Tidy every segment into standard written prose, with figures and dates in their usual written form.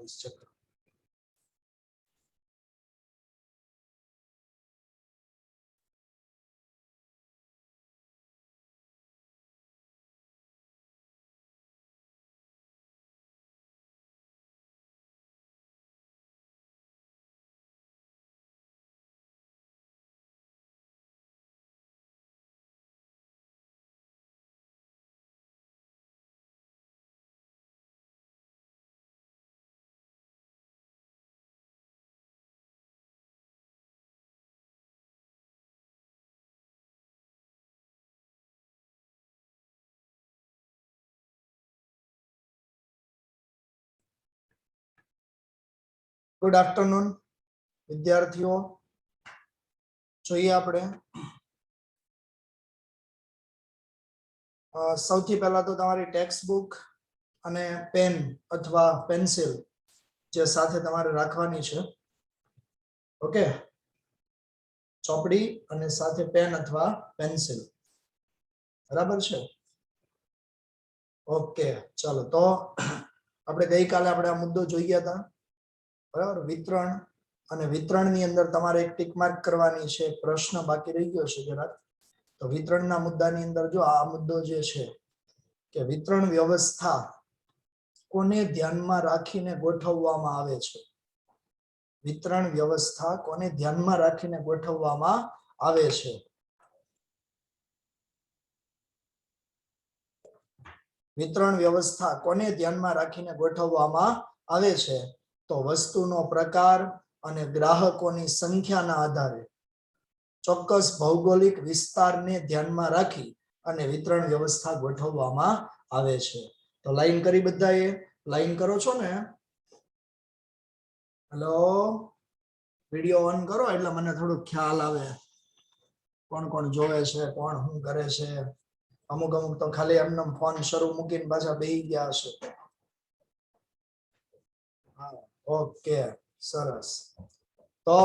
આપીશ ચક્ર. Good afternoon વિદ્યાર્થીઓ. જોઈએ આપણે સૌથી પહેલા તો તમારી ટેક્સ્ટ બુક અને પેન અથવા પેન્સિલ જે સાથે તમારે રાખવાની છે. ઓકે, ચોપડી અને સાથે પેન અથવા પેન્સિલ, બરાબર છે? ઓકે, ચાલો. તો આપણે ગઈકાલે આ મુદ્દો જોઈ ગયા હતા, બરાબર? વિતરણ, અને વિતરણની અંદર તમારે એક ટીક માર્ક કરવાની છે. પ્રશ્ન બાકી રહી ગયો છે જરાક. તો વિતરણના મુદ્દાની અંદર જો આ મુદ્દો જે છે કે વિતરણ વ્યવસ્થા કોને ધ્યાનમાં રાખીને ગોઠવવામાં આવે છે? વિતરણ વ્યવસ્થા કોને ધ્યાનમાં રાખીને ગોઠવવામાં આવે છે? વિતરણ વ્યવસ્થા કોને ધ્યાનમાં રાખીને ગોઠવવામાં આવે છે? તો વસ્તુનો પ્રકાર અને ગ્રાહકોની સંખ્યાના આધારે ચોક્કસ ભૌગોલિક વિસ્તારને ધ્યાનમાં રાખી અને વિતરણ વ્યવસ્થા ગોઠવવામાં આવે છે. તો લાઈન કરી, બધાએ લાઈન કરો છો ને? હેલો, વિડિયો ઓન કરો એટલે મને થોડું ખ્યાલ આવે કોણ કોણ જોવે છે, કોણ શું કરે છે. અમુક તો ખાલી એમને ફોન શરૂ મૂકીને પાછા બેસી ગયા હશે. હા, ઓકે, સરસ. તો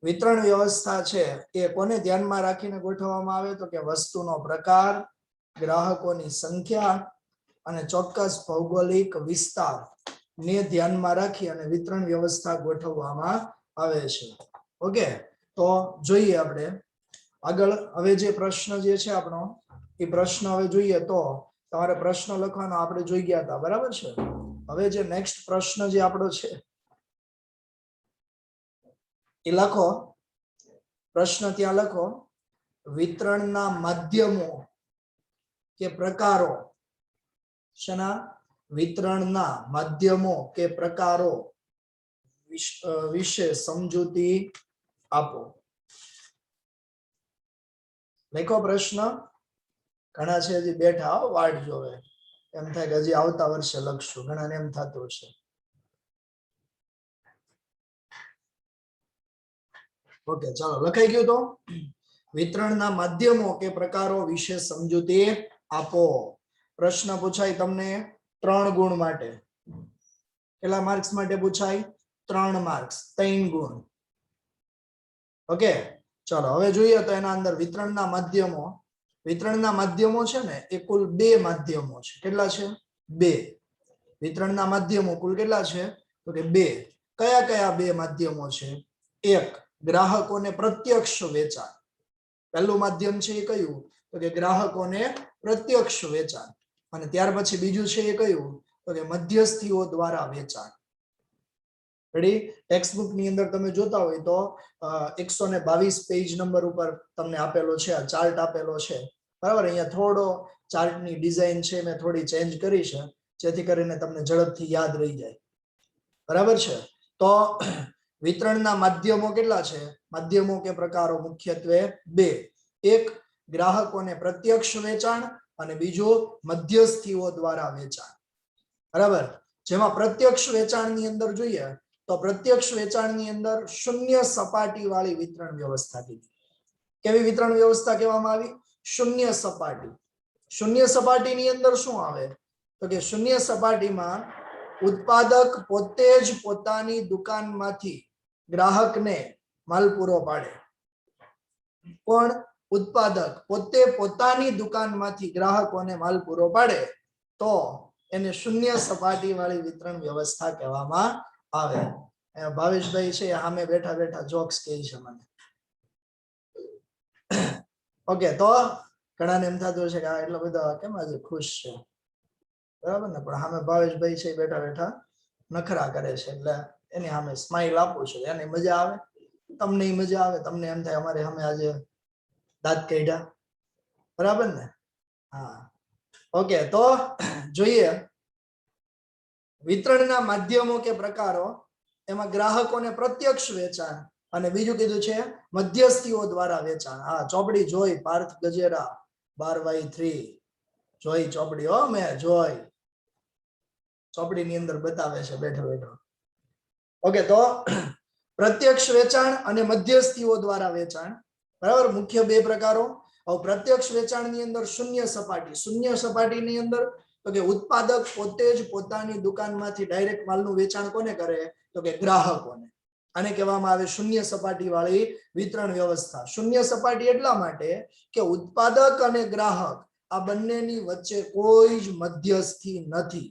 વિતરણ વ્યવસ્થા છે એ કોને ધ્યાનમાં રાખીને ગોઠવવામાં આવે? તો કે વસ્તુનો પ્રકાર, ગ્રાહકોની સંખ્યા અને ચોક્કસ ભૌગોલિક વિસ્તાર ને ધ્યાનમાં રાખી અને વિતરણ વ્યવસ્થા ગોઠવવામાં આવે છે. ઓકે, તો જોઈએ આપણે આગળ. હવે જે પ્રશ્ન જે છે આપણો, એ પ્રશ્ન હવે જોઈએ. તો તમારે પ્રશ્ન લખવાનો આપણે જોઈ ગયા હતા, બરાબર છે? હવે જે નેક્સ્ટ પ્રશ્ન જે આપણો છે એ લખો. પ્રશ્ન ત્યાં લખો, વિતરણના માધ્યમો કે પ્રકારો, શેના? વિતરણના માધ્યમો કે પ્રકારો વિશે સમજૂતી આપો. લખો પ્રશ્ન. ઘણા છે હજી બેઠા, વાટ જોવે, એમ થાય કે હજી આવતા વર્ષે લખશું. ઘણાને એમ થતું છે. ઓકે, ચાલો, લખાઈ ગયું. તો વિતરણના માધ્યમો કે પ્રકારો વિશે સમજૂતી આપો. પ્રશ્ન પૂછાય તમને 3 ગુણ માટે. કેટલા માર્ક્સ માટે પૂછાય? 3 માર્ક્સ, 3 ગુણ. ઓકે, ચાલો હવે જોઈએ. તો એના અંદર વિતરણના માધ્યમો, વિતરણના માધ્યમો છે ને એ કુલ 2 માધ્યમો છે. કેટલા છે? 2. વિતરણના માધ્યમો કુલ કેટલા છે? તો કે 2. કયા કયા 2 માધ્યમો છે? એક, ગ્રાહકોને પ્રત્યક્ષ વેચાણ. પહેલું માધ્યમ છે એ કયું? તો કે ગ્રાહકોને પ્રત્યક્ષ વેચાણ. અને ત્યાર પછી બીજું છે એ કયું? તો કે મધ્યસ્થીઓ દ્વારા વેચાણ. રેડી? ટેક્સ્ટ બુક ની અંદર તમે જોતા હોય તો 122 પેજ નંબર ઉપર તમને આપેલો છે, આ ચાર્ટ આપેલો છે, બરાબર? અહીંયા થોડો ચાર્ટની ડિઝાઇન છે મેં થોડી ચેન્જ કરી છે, જેથી કરીને તમને ઝડપથી યાદ રહી જાય, બરાબર છે? તો વિતરણના માધ્યમો કેટલા છે? માધ્યમો કે પ્રકારો મુખ્યત્વે 2. એક, ગ્રાહકોને પ્રત્યક્ષ વેચાણ, અને બીજું મધ્યસ્થીઓ દ્વારા વેચાણ. બરાબર? જેમાં પ્રત્યક્ષ વેચાણની અંદર જોઈએ તો પ્રત્યક્ષ વેચાણની અંદર શૂન્ય સપાટી વાળી વિતરણ વ્યવસ્થા કીધી. કેવી વિતરણ વ્યવસ્થા કહેવામાં આવી? શૂન્ય સપાટી. શૂન્ય સપાટીની અંદર શું આવે? તો કે શૂન્ય સપાટીમાં ઉત્પાદક પોતે જ પોતાની દુકાનમાંથી ગ્રાહકને માલ પૂરો પાડે. પણ ઉત્પાદક પોતે પોતાની દુકાનમાંથી ગ્રાહકોને માલ પૂરો પાડે તો એને શૂન્ય સપાટી વાળી વિતરણ વ્યવસ્થા કહેવામાં આવે. ભાવેશભાઈ છે સામે બેઠા બેઠા જોક્સ કહે છે મને. ઓકે, તો ઘણાને એમ થતું હશે કે આ એટલો બધો કેમ આજે ખુશ છે, બરાબર ને? પણ સામે ભાવેશભાઈ છે બેઠા બેઠા નખરા કરે છે, એટલે એની સામે સ્માઈલ આપું છું. એને મજા આવે, તમને મજા આવે, તમને એમ થાય અમારે સામે આજે દાંત કાઢ્યા, બરાબર ને? હા, ઓકે, તો જોઈએ વિતરણના માધ્યમો કે પ્રકારો. એમાં ગ્રાહકોને પ્રત્યક્ષ વેચાણ અને બીજું કીધું છે મધ્યસ્થીઓ દ્વારા વેચાણ. હા, ચોપડી જોઈ પાર્થ ગજેરા 12/3 જોઈ ચોપડી. હો મેં જોઈ ચોપડી ની અંદર બતાવે છે બેઠો બેઠો. ઓકે, તો પ્રત્યક્ષ વેચાણ અને મધ્યસ્થીઓ દ્વારા વેચાણ, બરાબર. મુખ્ય બે પ્રકારો. પ્રત્યક્ષ વેચાણ ની અંદર શૂન્ય સપાટી. શૂન્ય સપાટી ની અંદર તો કે ઉત્પાદક પોતે જ પોતાની દુકાનમાંથી ડાયરેક્ટ માલનું વેચાણ કોને કરે? તો કે ગ્રાહકોને. આને કહેવામાં આવે શૂન્ય સપાટી વાળી વિતરણ વ્યવસ્થા. શૂન્ય સપાટી એટલા માટે કે ઉત્પાદક અને ગ્રાહક આ બંનેની વચ્ચે કોઈ જ મધ્યસ્થી નથી,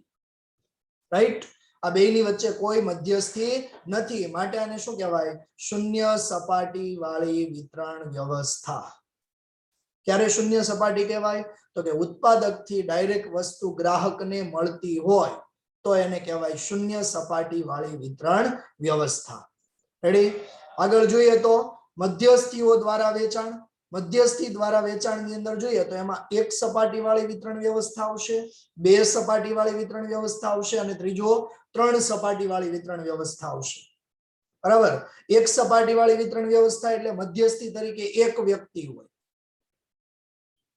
રાઈટ? આ બેની વચ્ચે કોઈ મધ્યસ્થી નથી, માટે આને શું કહેવાય? શૂન્ય સપાટી વાળી વિતરણ વ્યવસ્થા. ક્યારે શૂન્ય સપાટી કહેવાય? તો કે ઉત્પાદક થી ડાયરેક્ટ વસ્તુ ગ્રાહકને મળતી હોય તો એને કહેવાય શૂન્ય સપાટી વાળી વિતરણ વ્યવસ્થા. રેડી? આગળ જોઈએ તો મધ્યસ્થીઓ દ્વારા વેચાણ. મધ્યસ્થી દ્વારા વેચાણ ની અંદર જોઈએ તો એમાં એક સપાટી વાળી વિતરણ વ્યવસ્થા આવશે, બે સપાટી વાળી વિતરણ વ્યવસ્થા આવશે અને ત્રીજો 3 સપાટી વાળી વિતરણ વ્યવસ્થા આવશે, બરાબર. એક સપાટી વાળી વિતરણ વ્યવસ્થા એટલે મધ્યસ્થી તરીકે એક વ્યક્તિ હોય.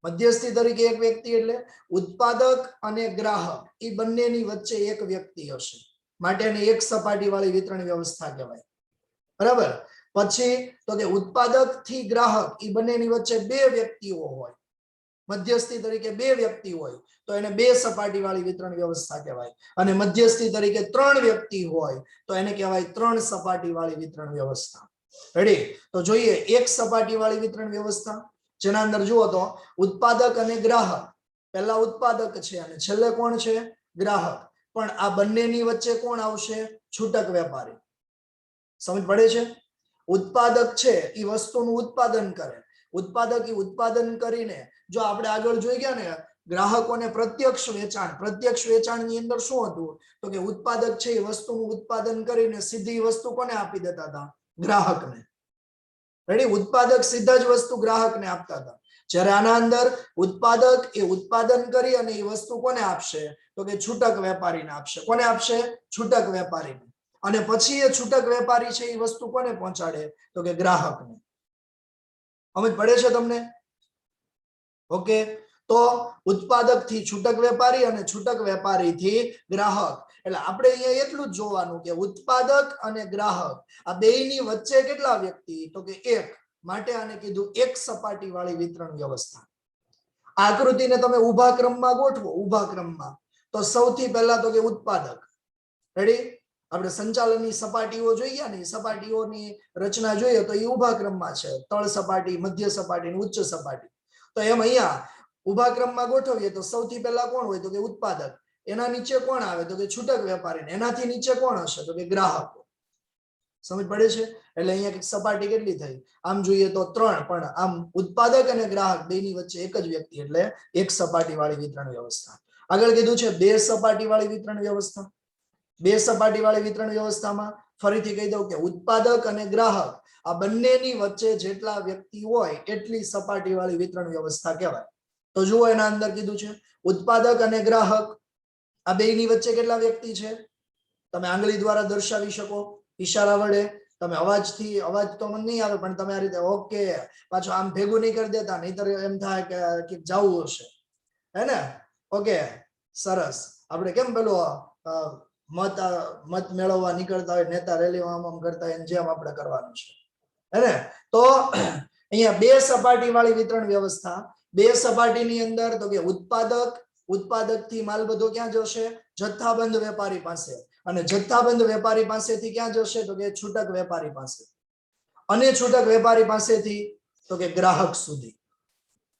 મધ્યસ્થી તરીકે એક વ્યક્તિ એટલે ઉત્પાદક અને ગ્રાહક એ બંનેની વચ્ચે એક વ્યક્તિ હશે, માટે એને એક સપાટી વાળી વિતરણ વ્યવસ્થા કહેવાય, બરાબર. પછી તો કે ઉત્પાદક થી ગ્રાહક એ બંનેની વચ્ચે બે વ્યક્તિઓ હોય, મધ્યસ્થી તરીકે બે વ્યક્તિ હોય તો એને બે સપાટી વાળી વિતરણ વ્યવસ્થા કહેવાય. અને મધ્યસ્થી તરીકે 3 વ્યક્તિ હોય તો એને કહેવાય 3 સપાટી વાળી વિતરણ વ્યવસ્થા. રેડી? તો જોઈએ એક સપાટી વાળી વિતરણ વ્યવસ્થા, જેના અંદર જુઓ તો ઉત્પાદક અને ગ્રાહક. પહેલા ઉત્પાદક છે અને છેલ્લે કોણ છે? ગ્રાહક. પણ આ બંનેની વચ્ચે કોણ આવશે? છૂટક વેપારી. સમજ પડે છે? ઉત્પાદક છે એ વસ્તુનું ઉત્પાદન કરે, ઉત્પાદક એ ઉત્પાદન કરીને જો આપણે આગળ જોઈ ગયા ને ગ્રાહકોને પ્રત્યક્ષ વેચાણ. પ્રત્યક્ષ વેચાણ ની અંદર શું હતું? તો કે ઉત્પાદક છે એ વસ્તુનું ઉત્પાદન કરીને સીધી વસ્તુ કોને આપી દેતા હતા? ગ્રાહકને. રેડી? ઉત્પાદક સીધા જ વસ્તુ ગ્રાહકને આપતા હતા. જ્યારે આના અંદર ઉત્પાદક એ ઉત્પાદન કરી અને એ વસ્તુ કોને આપશે? તો કે છૂટક વેપારીને આપશે. કોને આપશે? છૂટક વેપારીને. અને પછી એ છૂટક વેપારી છે એ વસ્તુ કોને પહોંચાડે? તો કે ગ્રાહકને. સમજ પડે છે તમને? ઓકે, તો ઉત્પાદક થી છૂટક વેપારી અને છૂટક વેપારી થી ગ્રાહક. એટલે આપણે અહીંયા એટલું જ જોવાનું કે ઉત્પાદક અને ગ્રાહક આ બેયની વચ્ચે કેટલા વ્યક્તિ? તો કે એક, માટે આને કીધું એક સપાટી વાળી વિતરણ વ્યવસ્થા. આકૃતિને તમે ઊભા ક્રમમાં ગોઠવો, ઊભા ક્રમમાં, તો સૌથી પહેલા તો કે ઉત્પાદક. રેડી? આપણે સંચાલનની સપાટીઓ જોઈએ ને, સપાટીઓની રચના જોઈએ તો એ ઊભા ક્રમમાં છે. તળ સપાટી, મધ્ય સપાટી અને ઉચ્ચ સપાટી. તો એમ અહીંયા ઊભા ક્રમમાં ગોઠવીએ તો સૌથી પહેલા કોણ હોય? તો કે ઉત્પાદક. એના નીચે કોણ આવે? તો કે છૂટક વેપારી. એનાથી નીચે કોણ હશે? તો કે ગ્રાહકો. સમજ પડે છે? એટલે અહીંયા સપાટી કેટલી થઈ? આમ જોઈએ તો 3, પણ આમ ઉત્પાદક અને ગ્રાહક બેની વચ્ચે એક જ વ્યક્તિ, એટલે એક સપાટી વાળી વિતરણ વ્યવસ્થા. આગળ કીધું છે બે સપાટી વાળી વિતરણ વ્યવસ્થા. બે સપાટી વાળી વિતરણ વ્યવસ્થામાં ફરીથી કહી દઉં કે ઉત્પાદક અને ગ્રાહક આ બંનેની વચ્ચે જેટલા વ્યક્તિ હોય એટલી સપાટી વાળી વિતરણ વ્યવસ્થા કહેવાય. તો જુઓ એના અંદર કીધું છે ઉત્પાદક અને ગ્રાહક આ બેની વચ્ચે કેટલા વ્યક્તિ છે? તમે આંગળી દ્વારા દર્શાવી શકો, ઈશારા વડે. તમે અવાજથી, અવાજ તો મને નહીં આવે પણ તમે આ રીતે ઓકે પાછો આમ ભેગું નહીં કરી દેતા, નહીતર એમ થાય કે જવું હશે, હે ને? ઓકે, સરસ. આપણે કેમ પેલું મત મેળવવા નીકળતા હોય, નેતા રેલીમાં આમ કરતા હોય, જેમ આપણે કરવાનું છે, હે ને? તો અહીંયા બે સપાટી વાળી વિતરણ વ્યવસ્થા. બે સપાટીની અંદર તો કે ઉત્પાદક થી માલ બધો ક્યાં જશે? જથ્થાબંધ વેપારી પાસે. અને જથ્થાબંધ વેપારી પાસેથી ક્યાં જશે? તો કે છૂટક વેપારી પાસે. અને છૂટક વેપારી પાસેથી તો કે ગ્રાહક સુધી.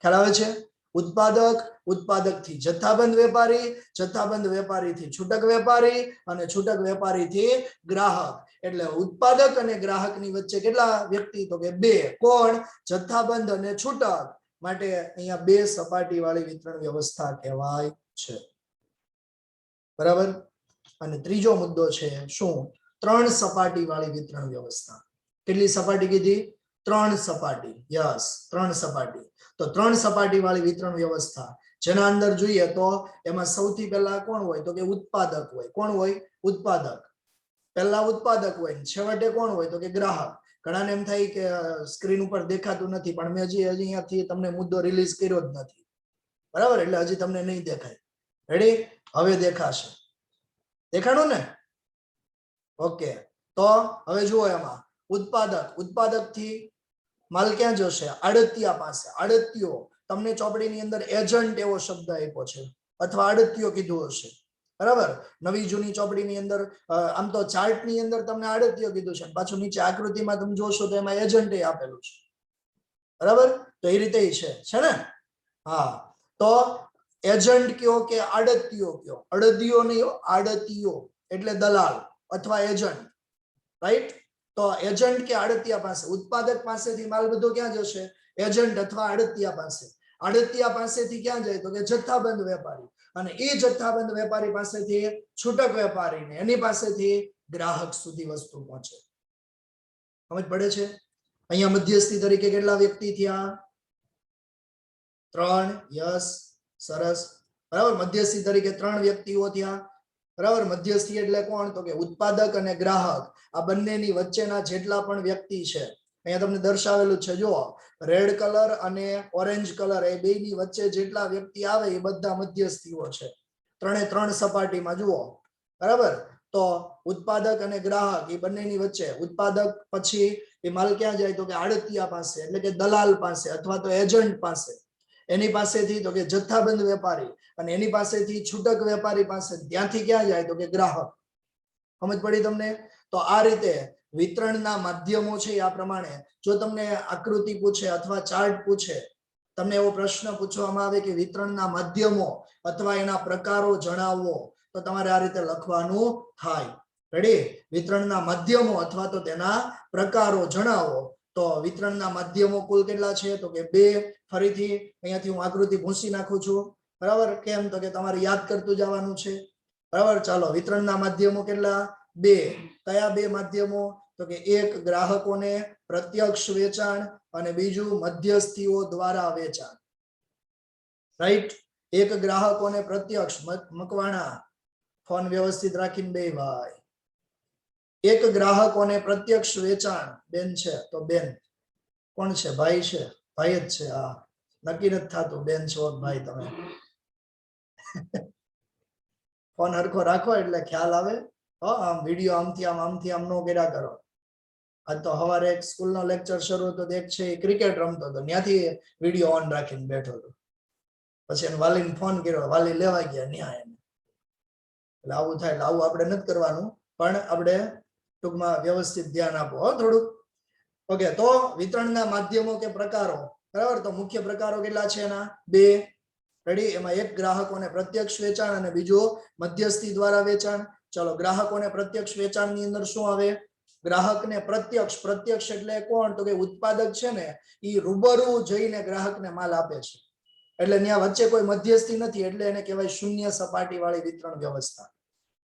ખ્યાલ આવે છે? ઉત્પાદક, ઉત્પાદકથી જથ્થાબંધ વેપારી, જથ્થાબંધ વેપારીથી છૂટક વેપારી અને છૂટક વેપારીથી ગ્રાહક. એટલે ઉત્પાદક અને ગ્રાહકની વચ્ચે કેટલા વ્યક્તિ? તો કે બે. કોણ? જથ્થાબંધ અને છૂટક. માટે અહીંયા બે સપાટી વાળી વિતરણ વ્યવસ્થા કહેવાય છે. બરાબર. અને ત્રીજો મુદ્દો છે શું? ત્રણ સપાટી વાળી વિતરણ વ્યવસ્થા. કેટલી સપાટી કીધી? ત્રણ સપાટી. યસ, ત્રણ સપાટી. તો ત્રણ સપાટી વાળી વિતરણ વ્યવસ્થા જેના અંદર જોઈએ તો એમાં સૌથી પહેલા કોણ હોય? તો કે ઉત્પાદક હોય. કોણ હોય? ઉત્પાદક. પહેલા ઉત્પાદક હોય, છેવટે કોણ હોય? તો કે ગ્રાહક. ઘણાને એમ થાય કે સ્ક્રીન ઉપર દેખાતું નથી, પણ મેં હજી અહીંયાથી તમને મુદ્દો રિલીઝ કર્યો જ નથી. બરાબર, એટલે હજી તમને નહીં દેખાય. રેડી? હવે દેખાશે. દેખાણું ને? ઓકે. તો હવે જુઓ, એમાં ઉત્પાદક, ઉત્પાદક થી માલ ક્યાં જશે? આડતિયા પાસે. આડતિયો, તમને ચોપડીની અંદર એજન્ટ એવો શબ્દ આપ્યો છે, અથવા આડતિયો કીધું હશે. બરાબર. નવી જૂની ચોપડીની અંદર આમ તો ચાર્ટ ની અંદર તમને આડતિયો કીધું છે, પાછું નીચે આકૃતિમાં તમે જોશો તો એમાં એજન્ટ આપેલું છે. બરાબર. તો એ રીતે છે ને? હા. તો એજન્ટ કયો કે આડતિયો કયો? અડદિયો નહીં, આડતિયો એટલે દલાલ અથવા એજન્ટ. રાઈટ? તો એજન્ટ કે આડતિયા પાસે, ઉત્પાદક પાસેથી માલ બધો ક્યાં જશે? એજન્ટ અથવા આડતિયા પાસે. આડતિયા પાસેથી ક્યાં જાય? તો કે જથ્થાબંધ વેપારી. અને એ જથ્થાબંધ વેપારી પાસેથી છૂટક વેપારીને, એની પાસેથી ગ્રાહક સુધી વસ્તુ પહોંચે. સમજ પડે છે? અહીંયા મધ્યસ્થી તરીકે કેટલા વ્યક્તિ થયા? 3. યસ, સરસ. બરાબર. મધ્યસ્થી તરીકે 3 વ્યક્તિઓ થયા. બરાબર. મધ્યસ્થી એટલે કોણ? તો કે ઉત્પાદક અને ગ્રાહક. આ બંનેની વચ્ચેના જેટલા પણ વ્યક્તિ છે, અહીંયા તમને દર્શાવેલું છે, જુઓ. રેડ કલર અને ઓરેન્જ કલર, એ બેની વચ્ચે જેટલા વ્યક્તિ આવે એ બધા મધ્યસ્થીઓ છે. ત્રણે ત્રણ સપાટીમાં જુઓ. બરાબર. તો ઉત્પાદક અને ગ્રાહક એ બંનેની વચ્ચે ઉત્પાદક પછી એ માલ ક્યાં જાય? તો કે આડતિયા પાસે, એટલે કે દલાલ પાસે અથવા તો એજન્ટ પાસે. એની પાસેથી તો કે જથ્થાબંધ વેપારી, અને એની પાસેથી છૂટક વેપારી પાસે. ત્યાંથી ક્યાં જાય? તો કે ગ્રાહક. સમજ પડી તમને? તો આ રીતે વિતરણના માધ્યમો છે. આ પ્રમાણે જો તમને આકૃતિ પૂછે અથવા ચાર્ટ પૂછે, તમને એવો પ્રશ્ન પૂછવામાં આવે કે વિતરણના માધ્યમો અથવા એના પ્રકારો જણાવો, તો તમારે આ રીતે લખવાનું થાય. રેડી? વિતરણના માધ્યમો અથવા તો તેના પ્રકારો જણાવો. તો વિતરણના માધ્યમો કુલ કેટલા છે? તો કે 2. ફરીથી અહીંયાથી હું આકૃતિ ભૂંસી નાખું છું. બરાબર. કેમ? તો કે તમારે યાદ કરતું જવાનું છે. બરાબર. ચાલો, વિતરણના માધ્યમો કેટલા? 2. કયા 2 માધ્યમો? તો કે એક ગ્રાહકોને પ્રત્યક્ષ વેચાણ અને બીજું મધ્યસ્થીઓ દ્વારા વેચાણ. રાઈટ? એક ગ્રાહકોને પ્રત્યક્ષ, મકવાણા ફોન વ્યવસ્થિત રાખીને બે ભાઈ. એક ગ્રાહકોને પ્રત્યક્ષ વેચાણ. બેન છે તો બેન. કોણ છે? ભાઈ છે. ભાઈ જ છે. હા, નક્કી નથી થતું બેન છો ભાઈ તમે. ફોન હરખો રાખો એટલે ખ્યાલ આવે. આમ વિડીયો આમથી આમ નો કર્યા કરો. આજ તો સવારે એક સ્કૂલનો લેક્ચર શરૂ હતો, એક છે ક્રિકેટ રમતો હતો, ત્યાંથી વિડીયો ઓન રાખીને બેઠો હતો. પછી એને વાલીને ફોન કર્યો, વાલી લેવા ગયા ન્યા એને. એટલે આવું થાય. એટલે આવું આપણે નથી કરવાનું, પણ આપણે ટૂંકમાં વ્યવસ્થિત ધ્યાન આપો થોડુંક. ઓકે. તો વિતરણના માધ્યમો કે પ્રકારો. બરાબર. તો મુખ્ય પ્રકારો કેટલા છે એના? 2. રેડી? એમાં એક ગ્રાહકોને પ્રત્યક્ષ વેચાણ અને બીજું મધ્યસ્થી દ્વારા વેચાણ. ચલો, ગ્રાહકોને પ્રત્યક્ષ વેચાણની અંદર શું આવે? ગ્રાહકને પ્રત્યક્ષ, પ્રત્યક્ષ એટલે કોણ? તો કે ઉત્પાદક છે ને, એ રૂબરૂ જઈને ગ્રાહકને માલ આપે છે. એટલે ત્યાં વચ્ચે કોઈ મધ્યસ્થી નથી, એટલે એને કહેવાય શૂન્ય સપાટી વાળી વિતરણ વ્યવસ્થા.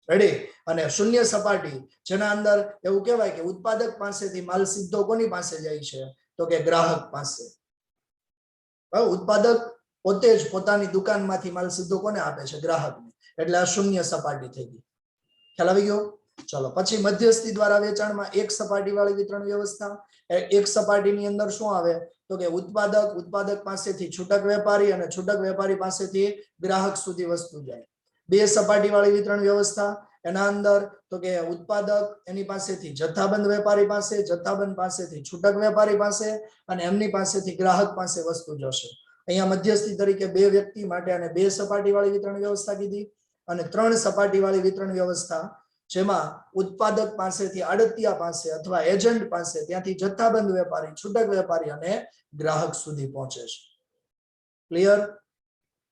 રેડી? અને શૂન્ય સપાટી જેના અંદર એવું કહેવાય કે ઉત્પાદક પાસેથી માલ સીધો કોની પાસે જાય છે? તો કે ગ્રાહક પાસે. ઉત્પાદક પોતે જ પોતાની દુકાનમાંથી માલ સીધો કોને આપે છે? ગ્રાહકને. એટલે આ શૂન્ય સપાટી થઈ ગઈ. ખ્યાલ આવી ગયો? ચલો, પછી મધ્યસ્થી દ્વારા વેચાણમાં એક સપાટી વાળી વિતરણ વ્યવસ્થા. એક સપાટીની અંદર શું આવે? તો કે ઉત્પાદક પાસેથી છૂટક વેપારી અને છૂટક વેપારી પાસેથી ગ્રાહક સુધી વસ્તુ જાય. 2 સપાટી વાળી વિતરણ વ્યવસ્થા. એના અંદર તો કે ઉત્પાદક એની પાસેથી જથ્થાબંધ વેપારી પાસે, જથ્થાબંધ પાસેથી છૂટક વેપારી પાસે, અને એમની પાસેથી ગ્રાહક પાસે વસ્તુ જશે. અહીંયા મધ્યસ્થી તરીકે 2 વ્યક્તિ માટે અને 2 સપાટી વાળી વિતરણ વ્યવસ્થા કીધી, અને 3 સપાટી વાળી વિતરણ વ્યવસ્થા, જેમાં ઉત્પાદક પાસેથી આડતિયા પાસે અથવા એજન્ટ પાસે, ત્યાંથી જથ્થાબંધ વેપારી, છૂટક વેપારી અને ગ્રાહક સુધી પહોંચે છે. ક્લિયર?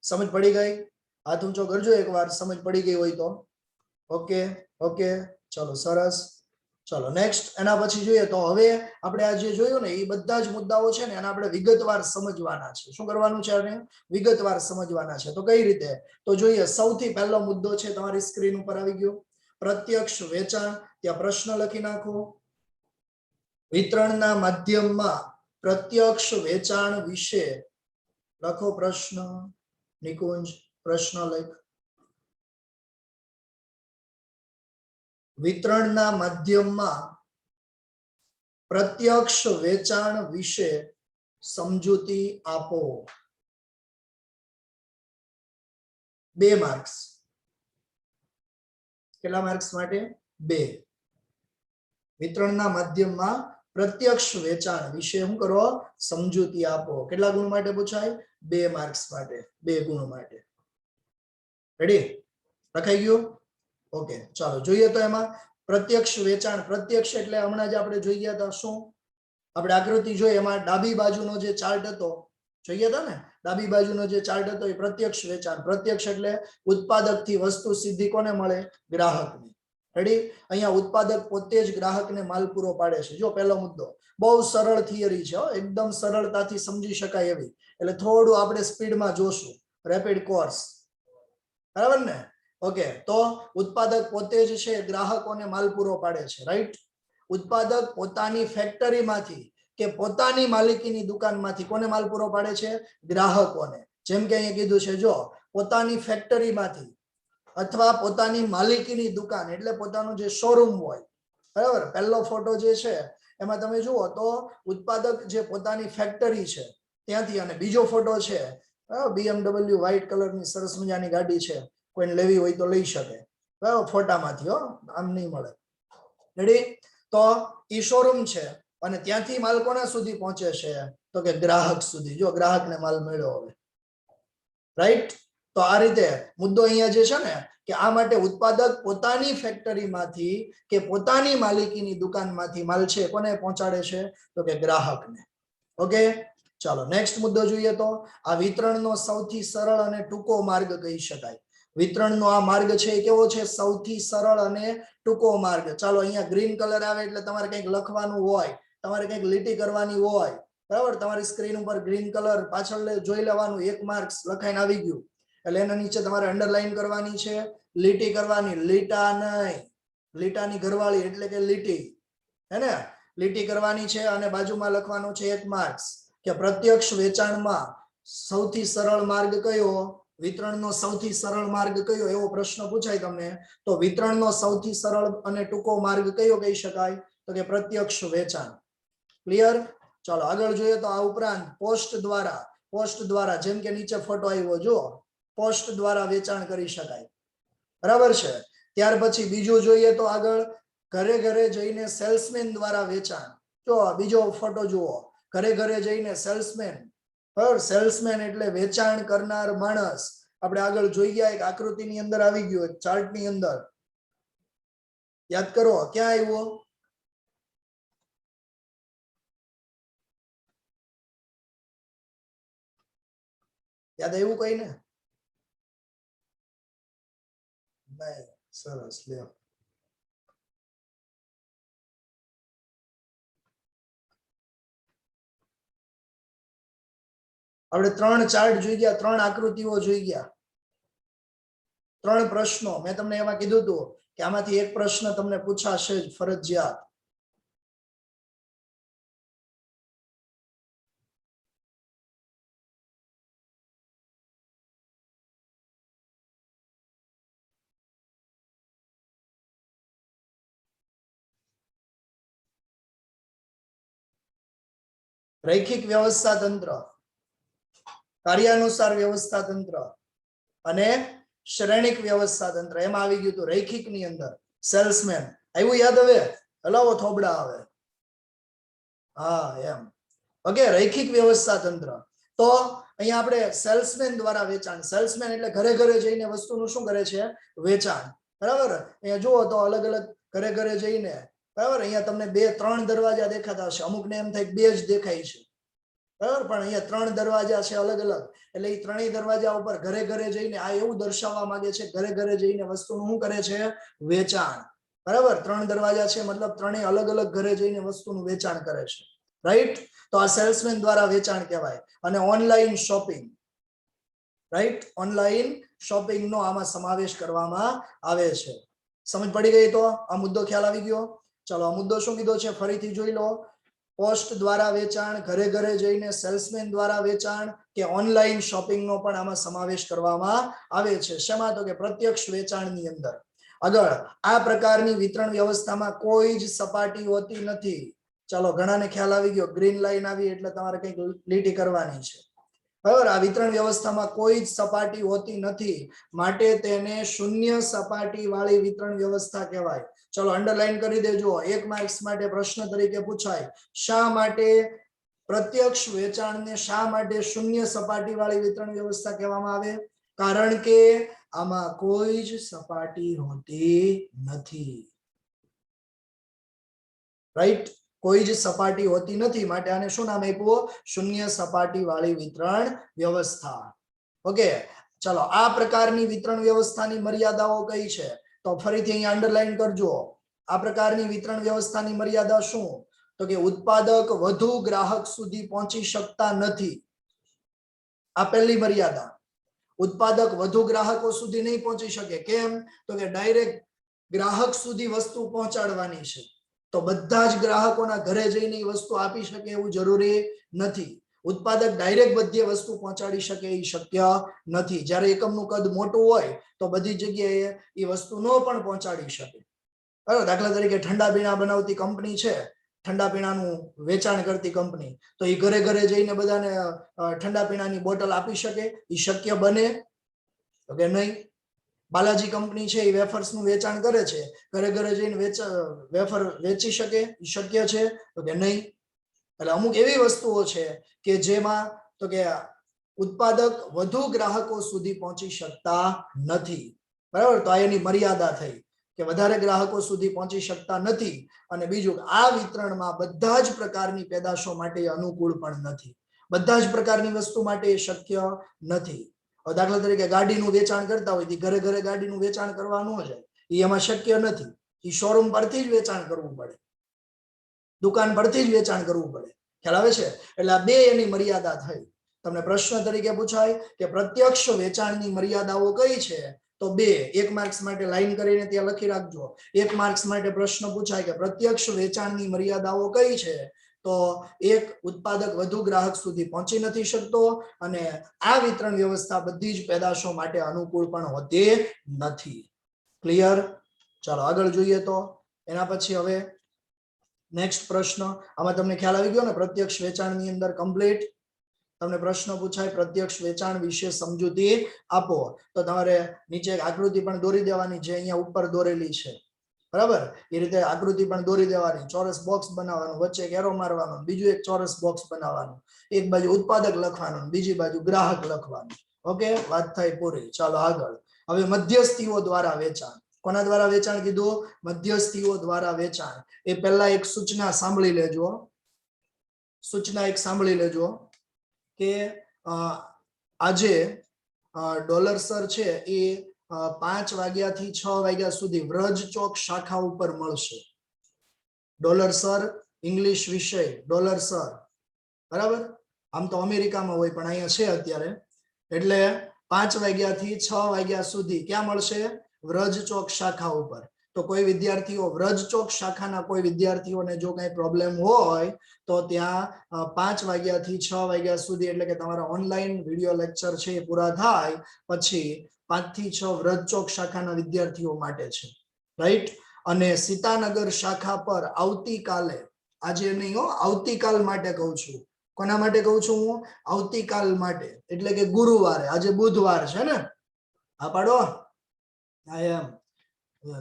समझ पड़ी गई? हाथ ऊंचो करजो एकवार समझ पड़ी गई હોય તો. ओके ओके चलो सरस. चलो नेक्स्ट એના પછી જોઈએ તો હવે આપણે આ જે જોયું ને એ બધા જ મુદ્દાઓ છે ને એને આપણે વિગતવાર સમજવાના છે. શું કરવાનું છે? આને વિગતવાર સમજવાના છે. તો કઈ રીતે? તો જોઈએ સૌથી પહેલો મુદ્દો છે તમારી સ્ક્રીન ઉપર આવી ગયો, પ્રત્યક્ષ વેચાણ. ત્યાં પ્રશ્ન લખી નાખો. વિતરણના માધ્યમમાં પ્રત્યક્ષ વેચાણ વિશે લખો પ્રશ્ન. નિકુંજ પ્રશ્ન લખ. વિતરણના માધ્યમમાં પ્રત્યક્ષ વેચાણ વિશે સમજૂતી આપો. 2 માર્ક્સ. કેટલા માર્ક્સ માટે? 2. વિતરણના માધ્યમમાં પ્રત્યક્ષ વેચાણ વિશે શું કરો? સમજૂતી આપો. કેટલા ગુણ માટે પૂછાય? 2 માર્ક્સ માટે, 2 ગુણ માટે. રેડી? લખાઈ ગયું? ઓકે ચાલો જોઈએ તો એમાં પ્રત્યક્ષ વેચાણ. પ્રત્યક્ષ એટલે હમણાં જ આપણે જોઈ ગયા હતા. શું આપણે આકૃતિ જોઈ એમાં ડાબી બાજુનો જે ચાર્ટ હતો જોઈ ગયા હતા ને, ડાબી બાજુનો જે ચાર્ટ હતો એ પ્રત્યક્ષ વેચાણ. પ્રત્યક્ષ એટલે ઉત્પાદક થી વસ્તુ સીધી કોને મળે? ગ્રાહકને. રેડી? અહીંયા ઉત્પાદક પોતે જ ગ્રાહકને માલ પૂરો પાડે છે. જો પહેલો મુદ્દો બહુ સરળ થિયરી છે, એકદમ સરળતાથી સમજી શકાય એવી. એટલે થોડું આપણે સ્પીડમાં જોશું, રેપિડ કોર્સ. બરાબર ને? ઓકે તો ઉત્પાદક પોતે જ છે ગ્રાહકોને માલ પૂરો પાડે છે. રાઈટ? ઉત્પાદક પોતાની ફેક્ટરીમાંથી કે પોતાની માલિકીની દુકાનમાંથી કોને માલ પૂરો પાડે છે? ગ્રાહકોને. જેમ કે અહીંયા કીધું છે જો પોતાની ફેક્ટરીમાંથી અથવા પોતાની માલિકીની દુકાન એટલે પોતાનું જે શોરૂમ હોય. બરાબર? પહેલો ફોટો જે છે એમાં તમે જુઓ તો ઉત્પાદક જે પોતાની ફેક્ટરી છે ત્યાંથી, અને બીજો ફોટો છે BMW વ્હાઈટ કલરની સરસ મજાની ગાડી છે, કોઈને લેવી હોય તો લઈ શકે. બરાબર? ફોટામાંથી હો, આમ નહીં મળે. રેડી? તો ઈ શોરૂમ છે અને ત્યાંથી માલ કોના સુધી પહોંચે છે? તો કે ગ્રાહક સુધી. જો ગ્રાહકને માલ મળ્યો હવે. રાઈટ? તો આ રીતે મુદ્દો અહીંયા જે છે ને કે આ માટે ઉત્પાદક પોતાની ફેક્ટરીમાંથી કે પોતાની માલિકીની દુકાનમાંથી માલ છે કોને પહોંચાડે છે? તો કે ગ્રાહકને. ઓકે ચાલો નેક્સ્ટ મુદ્દો જોઈએ તો આ વિતરણનો સૌથી સરળ અને ટૂંકો માર્ગ કહી શકાય. વિતરણનો આ માર્ગ છે એ કેવો છે? સૌથી સરળ અને ટૂંકો માર્ગ. ચાલો અહીંયા ગ્રીન કલર આવે એટલે તમારે કંઈક લખવાનું હોય, તમારે કંઈક લીટી કરવાની હોય. બરાબર? તમારી સ્ક્રીન ઉપર ગ્રીન કલર પાછળ જોઈ લેવાનું, 1 માર્ક્સ લખાઈને આવી ગયું. એટલે એના નીચે તમારે અંડરલાઈન કરવાની છે, લીટી કરવાની. લીટા નહીં, લીટાની ઘરવાળી એટલે કે લીટી. હે ને? લીટી કરવાની છે અને બાજુમાં લખવાનું છે 1 માર્ક્સ કે પ્રત્યક્ષ વેચાણમાં સૌથી સરળ માર્ગ કયો? વિતરણનો સૌથી સરળ માર્ગ કયો? એવો પ્રશ્ન પૂછાય તમને તો વિતરણનો સૌથી સરળ અને ટૂંકો માર્ગ કયો કહી શકાય? તો કે પ્રત્યક્ષ વેચાણ. ક્લિયર? ચાલો આગળ જોઈએ તો આ ઉપરાંત પોસ્ટ દ્વારા જેમ કે નીચે ફોટો આવ્યો જો, પોસ્ટ દ્વારા વેચાણ કરી શકાય. બરાબર છે? ત્યાર પછી બીજું જોઈએ તો આગળ ઘરે ઘરે જઈને સેલ્સમેન દ્વારા વેચાણ. જો બીજો ફોટો જુઓ, ઘરે ઘરે જઈને સેલ્સમેન. બરાબર? સેલ્સમેન એટલે વેચાણ કરનાર માણસ. આપણે આગળ જોઈ ગયા એક આકૃતિની અંદર આવી ગયું, એક ચાર્ટની અંદર. યાદ કરો ક્યાં આવ્યો? યાદ આવ્યું કઈ ને? નહીં. સરસ લ્યો. આપણે 3 ચાર્ટ જોઈ ગયા, 3 આકૃતિઓ જોઈ ગયા, 3 પ્રશ્નો. મેં તમને એમાં કીધું હતું કે આમાંથી એક પ્રશ્ન તમને પૂછાશે જ ફરજિયાત. રૈખિક વ્યવસ્થા તંત્ર, કાર્યાનુસાર વ્યવસ્થા તંત્ર અને શ્રેણિક વ્યવસ્થા તંત્ર. એમાં આવી ગયું હતું રૈખિક ની અંદર સેલ્સમેન. આવ્યું યાદ? હવે હલાવો થોબડા આવે. હા એમ. ઓકે રૈખિક વ્યવસ્થા તંત્ર. તો અહીંયા આપણે સેલ્સમેન દ્વારા વેચાણ. સેલ્સમેન એટલે ઘરે ઘરે જઈને વસ્તુનું શું કરે છે? વેચાણ. બરાબર? અહીંયા જુઓ તો અલગ અલગ ઘરે ઘરે જઈને. બરાબર? અહીંયા તમને 2-3 દરવાજા દેખાતા હશે, અમુકને એમ થાય 2 જ દેખાય છે. બરાબર, પણ અહીંયા 3 દરવાજા છે અલગ અલગ, એટલે એ ત્રણેય દરવાજા ઉપર ઘરે ઘરે જઈને આ એવું દર્શાવવા માંગે છે ઘરે ઘરે જઈને વસ્તુનું શું કરે છે? વેચાણ. બરાબર, 3 દરવાજા છે મતલબ ત્રણેય અલગ અલગ ઘરે જઈને વસ્તુનું વેચાણ કરે છે. રાઈટ, તો આ સેલ્સમેન દ્વારા વેચાણ કહેવાય. અને online shopping, right, online shopping નો આમાં સમાવેશ કરવામાં આવે છે. સમજ પડી ગઈ? તો આ મુદ્દો ખ્યાલ આવી ગયો? ચાલો, આ મુદ્દો શું કીધો છે ફરીથી જોઈ લો. પોસ્ટ દ્વારા વેચાણ, ઘરે ઘરે જઈને સેલ્સમેન દ્વારા વેચાણ કે ઓનલાઈન શોપિંગ નો પણ આમાં સમાવેશ કરવામાં આવે છે. શેમાં? તો કે પ્રત્યક્ષ વેચાણની અંદર. આગળ, આ પ્રકારની વિતરણ વ્યવસ્થામાં કોઈ જ સપાટી હોતી નથી. ચાલો, ઘણાને ખ્યાલ આવી ગયો, ગ્રીન લાઈન આવી એટલે તમારે કંઈક લીટી કરવાની છે. બરાબર, આ વિતરણ વ્યવસ્થામાં કોઈ જ સપાટી હોતી નથી, માટે તેને શૂન્ય સપાટી વાળી વિતરણ વ્યવસ્થા કહેવાય. ચલો, અંડરલાઈન કરી દેજો. 1 માર્ક્સ માટે પ્રશ્ન તરીકે પૂછાય, શા માટે પ્રત્યક્ષ વેચાણને શા માટે શૂન્ય સપાટી વાળી વિતરણ વ્યવસ્થા કહેવામાં આવે? કારણ કે આમાં કોઈ જ સપાટી હોતી નથી. રાઈટ, કોઈ જ સપાટી હોતી નથી, માટે આને શું નામ આપ્યું? શૂન્ય સપાટી વાળી વિતરણ વ્યવસ્થા. ઓકે, ચલો, આ પ્રકારની વિતરણ વ્યવસ્થાની મર્યાદાઓ કઈ છે? તો ફરીથી અહીંયા અંડરલાઈન કરજો. આ પ્રકારની વિતરણ વ્યવસ્થાની મર્યાદા શું? તો કે ઉત્પાદક વધુ ગ્રાહક સુધી પહોંચી શકતા નથી. આ પહેલી મર્યાદા. ઉત્પાદક વધુ ગ્રાહકો સુધી નહીં પહોંચી શકે. કેમ? તો કે ડાયરેક્ટ ગ્રાહક સુધી વસ્તુ પહોંચાડવાની છે, તો બધા જ ગ્રાહકોના ઘરે જઈને એ વસ્તુ આપી શકે એવું જરૂરી નથી. ઉત્પાદક ડાયરેક્ટ બધી વસ્તુ પહોંચાડી શકે એ શક્ય નથી. જ્યારે એકમનું કદ મોટું હોય તો બધી જગ્યાએ એ વસ્તુ ન પણ પહોંચાડી શકે. બરાબર, દાખલા તરીકે ઠંડા પીણા બનાવતી કંપની છે, ઠંડા પીણાનું વેચાણ કરતી કંપની, તો એ ઘરે ઘરે જઈને બધાને ઠંડા પીણાની બોટલ આપી શકે? એ શક્ય બને? તો કે નહીં. બાલાજી કંપની છે, એ વેફર્સ નું વેચાણ કરે છે, ઘરે ઘરે જઈને વેફર વેચી શકે? શક્ય છે? તો કે નહીં. એટલે અમુક એવી વસ્તુઓ છે કે જેમાં તો કે ઉત્પાદક વધુ ગ્રાહકો સુધી પહોંચી શકતા નથી. બરાબર, તો આ એની મર્યાદા થઈ કે વધારે ગ્રાહકો સુધી પહોંચી શકતા નથી. અને બીજું, આ વિતરણમાં બધા જ પ્રકારની પેદાશો માટે અનુકૂળ પણ નથી. બધા જ પ્રકારની વસ્તુ માટે શક્ય નથી. દાખલા તરીકે ગાડીનું વેચાણ કરતા હોય, ઘરે ઘરે ગાડીનું વેચાણ કરવા ન જાય, એ એમાં શક્ય નથી. એ શોરૂમ પરથી જ વેચાણ કરવું પડે, દુકાન પરથી જ વેચાણ કરવું પડે. ખ્યાલ આવે છે? એટલે આ બે એની મર્યાદા થઈ. તમને પ્રશ્ન તરીકે પૂછાય કે પ્રત્યક્ષ વેચાણની મર્યાદાઓ કઈ છે? તો 2. 1 માર્ક્સ માટે લાઈન કરીને ત્યાં લખી રાખજો. 1 માર્ક્સ માટે પ્રશ્ન પૂછાય કે પ્રત્યક્ષ વેચાણની મર્યાદાઓ કઈ છે? તો 1, ઉત્પાદક વધુ ગ્રાહક સુધી પહોંચી નથી શકતો, અને આ વિતરણ વ્યવસ્થા બધી જ પેદાશો માટે અનુકૂળ પણ હોતી નથી. ક્લિયર? ચાલો આગળ જોઈએ. તો એના પછી હવે નેક્સ્ટ પ્રશ્ન. આમાં તમને ખ્યાલ આવી ગયો ને? પ્રત્યક્ષ વેચાણની અંદર કમ્પ્લીટ. તમને પ્રશ્ન પૂછાય પ્રત્યક્ષ વેચાણ વિશે સમજૂતી આપો, તો તમારે નીચે એક આકૃતિ પણ દોરી દેવાની છે, અહીંયા ઉપર દોરેલી છે. બરાબર, એ રીતે આકૃતિ પણ દોરી દેવાની. ચોરસ બોક્સ બનાવવાનું, વચ્ચે એક એરો મારવાનો, બીજું એક ચોરસ બોક્સ બનાવવાનું, એક બાજુ ઉત્પાદક લખવાનું, બીજી બાજુ ગ્રાહક લખવાનું. ઓકે, વાત થઈ પૂરી. ચાલો આગળ. હવે મધ્યસ્થીઓ દ્વારા વેચાણ. કોના દ્વારા વેચાણ કીધું? મધ્યસ્થીઓ દ્વારા વેચાણ. એ પહેલા એક સૂચના સાંભળી લેજો. સૂચના એક સાંભળી લેજો કે આજે ડોલર સર છે એ 5 વાગ્યાથી 6 વાગ્યા સુધી વ્રજ ચોક શાખા ઉપર મળશે. ડોલર સર ઇંગ્લિશ વિષય, ડોલર સર. બરાબર, આમ તો અમેરિકામાં હોય પણ અહીંયા છે અત્યારે. એટલે 5 વાગ્યાથી 6 વાગ્યા સુધી ક્યાં મળશે? વ્રજ ચોક શાખા ઉપર. તો કોઈ વિદ્યાર્થીઓ વ્રજ ચોક શાખાના કોઈ વિદ્યાર્થીઓને જો કઈ પ્રોબ્લેમ હોય તો ત્યાં 5 વાગ્યાથી 6 વાગ્યા સુધી, એટલે કે તમારા ઓનલાઈન વિડિયો લેક્ચર છે એ પૂરા થાય પછી 5 થી 6 વ્રજ ચોક શાખાના વિદ્યાર્થીઓ માટે છે. રાઈટ, અને સીતાનગર શાખા પર આવતીકાલે, આજે નહીં હો, આવતીકાલ માટે કહું છું. કોના માટે કહું છું હું? આવતીકાલ માટે, એટલે કે ગુરુવારે. આજે બુધવાર છે ને? હા પાડો. હા એમ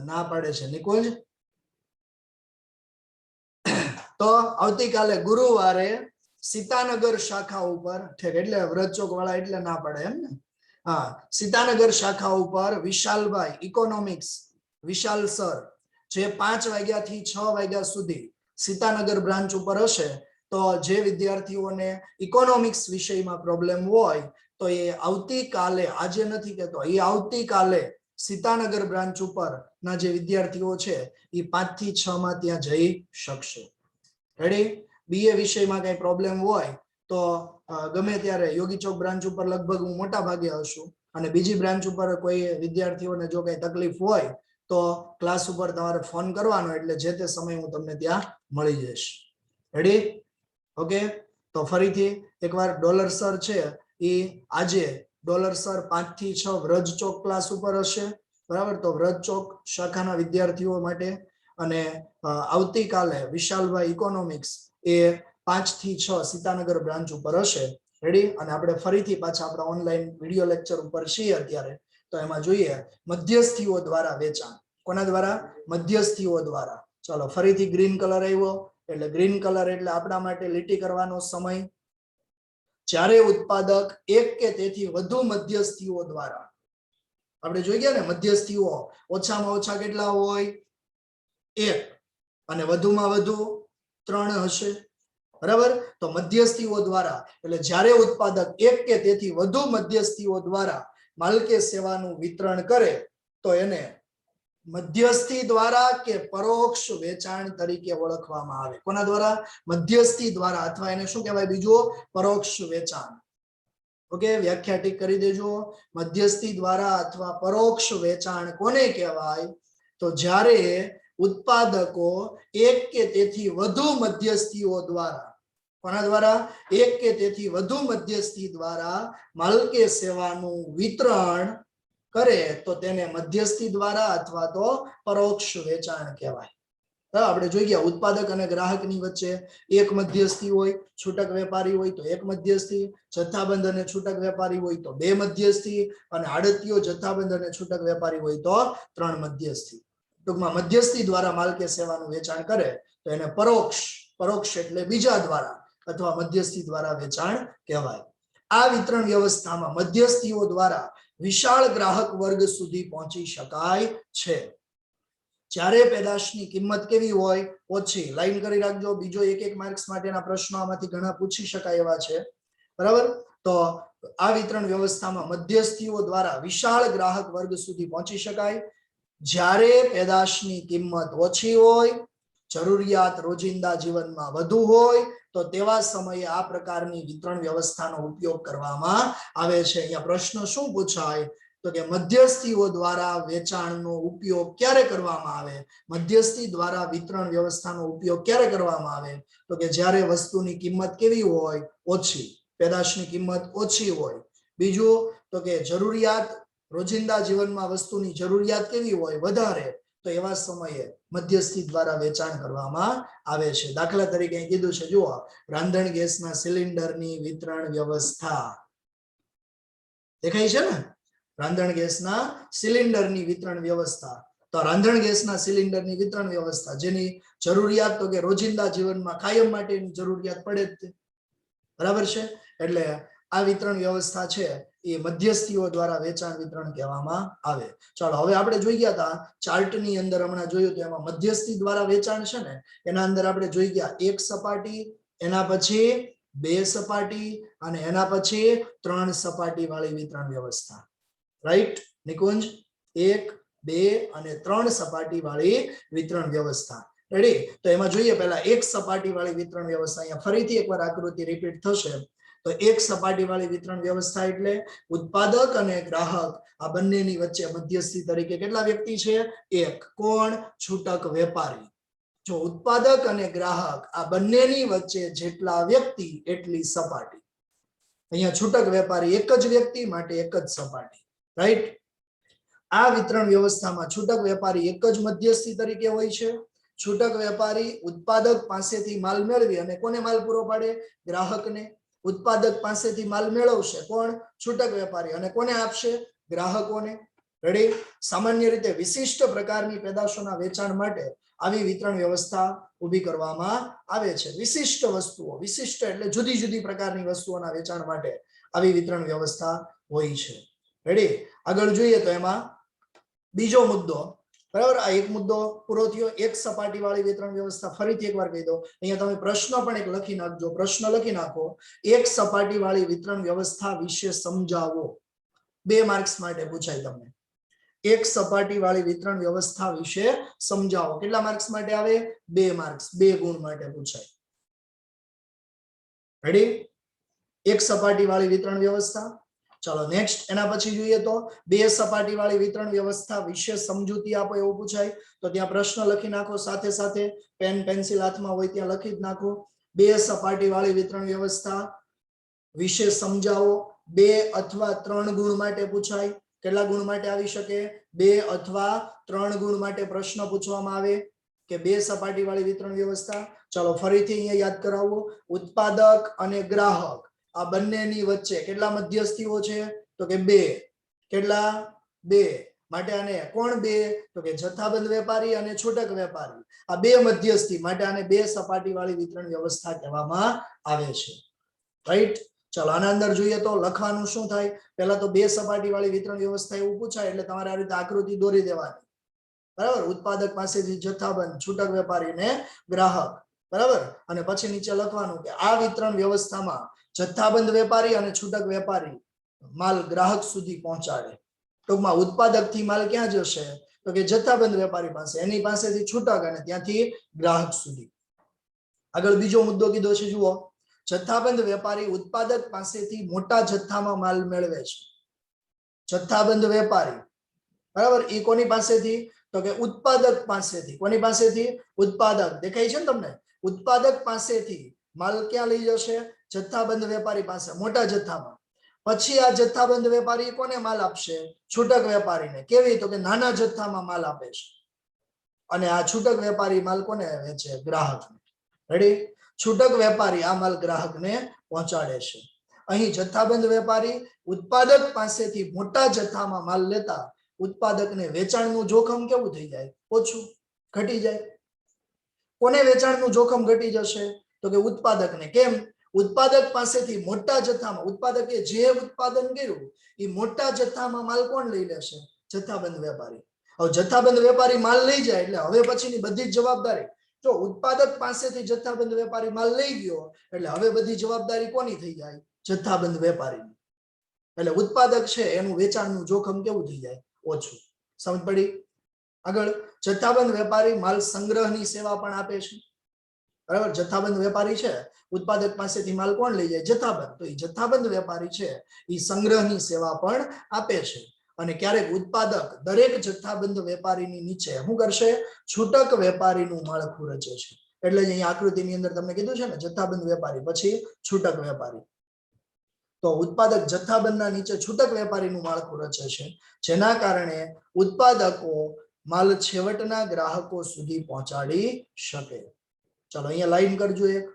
ના પાડે છે નિકુંજ. તો આવતીકાલે ગુરુવારે સીતાનગર શાખા ઉપર, ઠીક, એટલે વ્રજચોક વાળા એટલે ના પાડે એમ ને? હા, સીતાનગર શાખા ઉપર વિશાલભાઈ ઇકોનોમિક્સ, વિશાલ સર, જે 5 વાગ્યાથી 6 વાગ્યા સુધી સીતાનગર બ્રાન્ચ ઉપર હશે, તો જે વિદ્યાર્થીઓને ઇકોનોમિક્સ વિષયમાં પ્રોબ્લેમ હોય તો એ આવતીકાલે, આજે નથી કહેતો, એ આવતીકાલે સીતાનગર બ્રાન્ચ ઉપર ના જે વિદ્યાર્થીઓ છે એ 5 થી 6 માં ત્યાં જઈ શકશે. રેડી? બીએ વિષયમાં કઈ પ્રોબ્લેમ હોય તો ગમે ત્યારે યોગી ચોક બ્રાન્ચ ઉપર લગભગ હું મોટા ભાગે હશું, અને બીજી બ્રાન્ચ ઉપર કોઈ વિદ્યાર્થીઓને જો કઈ તકલીફ હોય તો ક્લાસ ઉપર તમારે ફોન કરવાનો, એટલે જે તે સમય હું તમને ત્યાં મળી જઈશ. રેડી? ઓકે, તો ફરીથી એકવાર ડોલર સર છે એ આજે ડોલર સર 5 થી 6 વ્રજ ચોક ક્લાસ ઉપર હશે, બરાબર? તો વ્રજ ચોક શાખાના વિદ્યાર્થીઓ માટે, અને આવતીકાલે વિશાલભાઈ ઇકોનોમિક્સ એ 5 થી 6 સીતાનગર બ્રાન્ચ ઉપર હશે. રેડી? અને આપણે ફરીથી પાછા આપણા ઓનલાઈન વિડિયો લેક્ચર ઉપર છીએ અત્યારે. તો એમાં જોઈએ મધ્યસ્થીઓ દ્વારા વેચાણ. કોના દ્વારા? મધ્યસ્થીઓ દ્વારા. ચાલો ફરીથી ગ્રીન કલર આવ્યો, એટલે ગ્રીન કલર એટલે આપણા માટે લીટી કરવાનો સમય. જ્યારે ઉત્પાદક એક કે તેથી વધુ મધ્યસ્થીઓ દ્વારા, આપણે જોઈ ગયા ને, મધ્યસ્થીઓ ઓછામાં ઓછા કેટલા હોય? 1, અને વધુમાં વધુ 3 હશે, બરાબર? તો મધ્યસ્થીઓ દ્વારા એટલે જ્યારે ઉત્પાદક એક કે તેથી વધુ મધ્યસ્થીઓ દ્વારા માલ કે સેવાનું વિતરણ કરે તો એને મધ્યસ્થી દ્વારા કે પરોક્ષ વેચાણ તરીકે ઓળખવામાં આવે. કોના દ્વારા? મધ્યસ્થી દ્વારા, અથવા એને શું કહેવાય બીજું? પરોક્ષ વેચાણ. ઓકે, વ્યાખ્યા ટીક કરી દેજો. મધ્યસ્થી દ્વારા અથવા પરોક્ષ વેચાણ કોને કહેવાય? તો જ્યારે ઉત્પાદકો એક કે તેથી વધુ મધ્યસ્થીઓ દ્વારા, કોના દ્વારા? એક કે તેથી વધુ મધ્યસ્થી દ્વારા માલ કે સેવાનું વિતરણ કરે તો તેને મધ્યસ્થી દ્વારા અથવા તો પરોક્ષ વેચાણ કહેવાય. આપણે જોઈ ગયા ઉત્પાદક અને ગ્રાહકની વચ્ચે એક મધ્યસ્થી હોય, છૂટક વેપારી હોય તો એક મધ્યસ્થી, જથ્થાબંધ અને છૂટક વેપારી હોય તો 2 મધ્યસ્થી, અને આડતીયો, જથ્થાબંધ અને છૂટક વેપારી હોય તો 3 મધ્યસ્થી. ટૂંકમાં મધ્યસ્થી દ્વારા માલ કે સેવાનું વેચાણ કરે તો એને પરોક્ષ, પરોક્ષ એટલે બીજા દ્વારા અથવા મધ્યસ્થી દ્વારા વેચાણ કહેવાય. આ વિતરણ વ્યવસ્થામાં મધ્યસ્થીઓ દ્વારા વિશાળ ગ્રાહક વર્ગ સુધી પહોંચી શકાય છે. જ્યારે પેદાશની કિંમત કેવી હોય? ઓછી. લાઈન કરી રાખજો, બીજો 1 માર્ક્સ માટેના પ્રશ્નો આમાંથી ઘણા પૂછી શકાય એવા છે, બરાબર? તો આ વિતરણ વ્યવસ્થામાં મધ્યસ્થીઓ દ્વારા વિશાળ ગ્રાહક વર્ગ સુધી પહોંચી શકાય. જ્યારે પેદાશની કિંમત ઓછી હોય, જરૂરિયાત રોજિંદા જીવનમાં વધુ હોય, તો તેવા સમયે આ પ્રકારની વિતરણ વ્યવસ્થાનો ઉપયોગ કરવામાં આવે છે. અહીંયા પ્રશ્ન શું પૂછાય? તો કે મધ્યસ્થીઓ દ્વારા વેચાણનો ઉપયોગ ક્યારે કરવામાં આવે? મધ્યસ્થી દ્વારા વિતરણ વ્યવસ્થાનો ઉપયોગ ક્યારે કરવામાં આવે? તો કે જ્યારે વસ્તુની કિંમત કેવી હોય? ઓછી. પેદાશની કિંમત ઓછી હોય. બીજું તો કે જરૂરિયાત, રોજિંદા જીવનમાં વસ્તુની જરૂરિયાત કેવી હોય? વધારે. તો એવા સમયે મધ્યસ્થી દ્વારા વેચાણ કરવામાં આવે છે. દાખલા તરીકે અહીં કીધું છે, જુઓ, રાંધણ ગેસના સિલિન્ડરની વિતરણ વ્યવસ્થા દેખાય છે ને? રાંધણ ગેસના સિલિન્ડરની વિતરણ વ્યવસ્થા. તો રાંધણ ગેસના સિલિન્ડરની વિતરણ વ્યવસ્થા જેની જરૂરિયાત તો કે રોજિંદા જીવનમાં કાયમ માટેની જરૂરિયાત પડે જ, બરાબર છે? એટલે આ વિતરણ વ્યવસ્થા છે એ મધ્યસ્થીઓ દ્વારા વેચાણ વિતરણ કહેવામાં આવે. ચાલો હવે આપણે જોઈ ગયા હતા ચાર્ટની અંદર, હમણાં જોયું તો એમાં મધ્યસ્થી દ્વારા વેચાણ છે ને, એના અંદર આપણે જોઈ ગયા 1 સપાટી, એના પછી 2 સપાટી, અને એના પછી 3 સપાટી વાળી વિતરણ વ્યવસ્થા. રાઈટ નિકુંજ? 1, 2 અને 3 સપાટી વાળી વિતરણ વ્યવસ્થા. રેડી? તો એમાં જોઈએ પહેલા 1 સપાટી વાળી વિતરણ વ્યવસ્થા. અહીંયા ફરીથી એકવાર આકૃતિ રિપીટ થશે. તો 1 સપાટી વાળી વિતરણ વ્યવસ્થા એટલે ઉત્પાદક અને ગ્રાહક આ બંનેની વચ્ચે મધ્યસ્થી તરીકે કેટલા વ્યક્તિ છે? 1. કોણ? છૂટક વેપારી. જો ઉત્પાદક અને ગ્રાહક આ બંનેની વચ્ચે જેટલા વ્યક્તિ એટલી સપાટી. અહીંયા છૂટક વેપારી એક જ વ્યક્તિ માટે એક જ સપાટી. રાઈટ? આ વિતરણ વ્યવસ્થામાં છૂટક વેપારી એક જ મધ્યસ્થી તરીકે હોય છે. છૂટક વેપારી ઉત્પાદક પાસેથી માલ મેળવી અને કોને માલ પૂરો પાડે? ગ્રાહકને. ઉત્પાદક પાસેથી માલ મેળવશે કોણ? છૂટક વેપારી. અને કોને આપશે? ગ્રાહકોને. રેડી? સામાન્ય રીતે વિશિષ્ટ પ્રકારની પેદાશોના વેચાણ માટે આવી વિતરણ વ્યવસ્થા ઊભી કરવામાં આવે છે. વિશિષ્ટ વસ્તુઓ, વિશિષ્ટ એટલે જુદી જુદી પ્રકારની વસ્તુઓના વેચાણ માટે આવી વિતરણ વ્યવસ્થા હોય છે. રેડી? આગળ જોઈએ તો એમાં બીજો મુદ્દો बराबर आ एक मुद्दो पूरो थयो एक सपाटी वाली वितरण व्यवस्था फरीथी एकवार कही दो अहींया तमे प्रश्न पण एक लखी नाखजो प्रश्न लखी नाखो एक सपाटी वाली वितरण व्यवस्था विषे समजावो 2 मार्क्स माटे पूछाय तमने एक सपाटी वाली वितरण व्यवस्था विषे समजावो કેટલા मार्क्स माटे आवे 2 मार्क्स 2 गुण माटे पूछाय रेडी एक सपाटी वाली वितरण व्यवस्था चलो नेक्स्ट एना पछी જોઈએ तो બે સપાટી વાળી વિતરણ વ્યવસ્થા વિશે સમજૂતી આપો એવું પૂછાય તો ત્યાં પ્રશ્ન લખી નાખો સાથે સાથે પેન પેન્સિલ હાથમાં હોય ત્યાં લખી જ નાખો બે સપાટી વાળી વિતરણ વ્યવસ્થા વિશે સમજાવો બે અથવા ત્રણ ગુણ માટે પૂછાય કેટલા ગુણ માટે આવી શકે બે અથવા ત્રણ ગુણ માટે પ્રશ્ન પૂછવામાં આવે કે બે સપાટી વાળી વિતરણ વ્યવસ્થા ચલો ફરીથી અહીંયા યાદ કરાવો ઉત્પાદક અને ગ્રાહક આ બંનેની વચ્ચે કેટલા મધ્યસ્થીઓ છે તો કે બે કેટલા બે માટે આને કોણ બે તો કે જથ્થાબંધ વેપારી અને છૂટક વેપારી આ બે મધ્યસ્થી માટે આને બે સપાટી વાળી વિતરણ વ્યવસ્થા કહેવામાં આવે છે રાઈટ ચલો આના અંદર જોઈએ તો લખવાનું શું થાય પહેલા તો બે સપાટી વાળી વિતરણ વ્યવસ્થા એવું પૂછાય એટલે તમારે આ રીતે આકૃતિ દોરી દેવાની બરાબર ઉત્પાદક પાસેથી જથ્થાબંધ છૂટક વેપારી ને ગ્રાહક બરાબર અને પછી નીચે લખવાનું કે આ વિતરણ વ્યવસ્થામાં જથ્થાબંધ વેપારી અને છૂટક વેપારી માલ ગ્રાહક સુધી પહોંચાડે ટૂંકમાં ઉત્પાદક થી માલ ક્યાં જશે તો કે જથ્થાબંધ વેપારી પાસે એની પાસેથી છૂટક અને ત્યાંથી ગ્રાહક સુધી આગળ બીજો મુદ્દો કીધો છે જુઓ જથ્થાબંધ વેપારી ઉત્પાદક પાસેથી મોટા જથ્થામાં માલ મેળવે છે જથ્થાબંધ વેપારી બરાબર ઈ કોની પાસેથી તો કે ઉત્પાદક પાસેથી કોની પાસેથી ઉત્પાદક દેખાય છે ને તમને ઉત્પાદક પાસેથી માલ ક્યાં લઈ જશે જથ્થાબંધ વેપારી પાસે મોટા જથ્થામાં પછી આ જથ્થાબંધ વેપારી કોને માલ આપશે છૂટક વેપારીને કેવી તો કે નાના જથ્થામાં માલ આપે છે અને આ છૂટક વેપારી માલ કોને વેચે ગ્રાહકને રેડી છૂટક વેપારી આ માલ ગ્રાહકને પહોંચાડે છે અહીં જથ્થાબંધ વેપારી ઉત્પાદક પાસેથી મોટા જથ્થામાં માલ લેતા ઉત્પાદકને વેચાણનું જોખમ કેવું થઈ જાય ઓછું ઘટી જાય કોને વેચાણનું જોખમ ઘટી જશે તો કે ઉત્પાદકને કેમ ઉત્પાદક પાસેથી મોટા જથ્થામાં ઉત્પાદકે જે ઉત્પાદન કર્યું એ મોટા જથ્થામાં માલ કોણ લઈ લેશે જથ્થાબંધ વેપારી હવે જથ્થાબંધ વેપારી માલ લઈ જાય એટલે હવે પછીની બધી જ જવાબદારી જો ઉત્પાદક પાસેથી જથ્થાબંધ વેપારી માલ લઈ ગયો એટલે હવે બધી જવાબદારી કોની થઈ જાય જથ્થાબંધ વેપારીની એટલે ઉત્પાદક છે એનું વેચાણનું જોખમ કેવું થઈ જાય ઓછું સમજ પડી આગળ જથ્થાબંધ વેપારી માલ સંગ્રહની સેવા પણ આપે છે બરાબર જથ્થાબંધ વેપારી છે ઉત્પાદક પાસેથી માલ કોણ લઈ જાય જથ્થાબંધ તો એ જથ્થાબંધ વેપારી છે એ સંગ્રહની સેવા પણ આપે છે અને ક્યારેક ઉત્પાદક દરેક જથ્થાબંધ વેપારીની નીચે શું કરશે છૂટક વેપારીનું માળખું રચે છે એટલે જ અહીં આકૃતિની અંદર તમને કીધું છે ને જથ્થાબંધ વેપારી પછી છૂટક વેપારી તો ઉત્પાદક જથ્થાબંધના નીચે છૂટક વેપારીનું માળખું રચે છે જેના કારણે ઉત્પાદકો માલ છેવટના ગ્રાહકો સુધી પહોંચાડી શકે ચલો અહીંયા લાઈન કરજો એક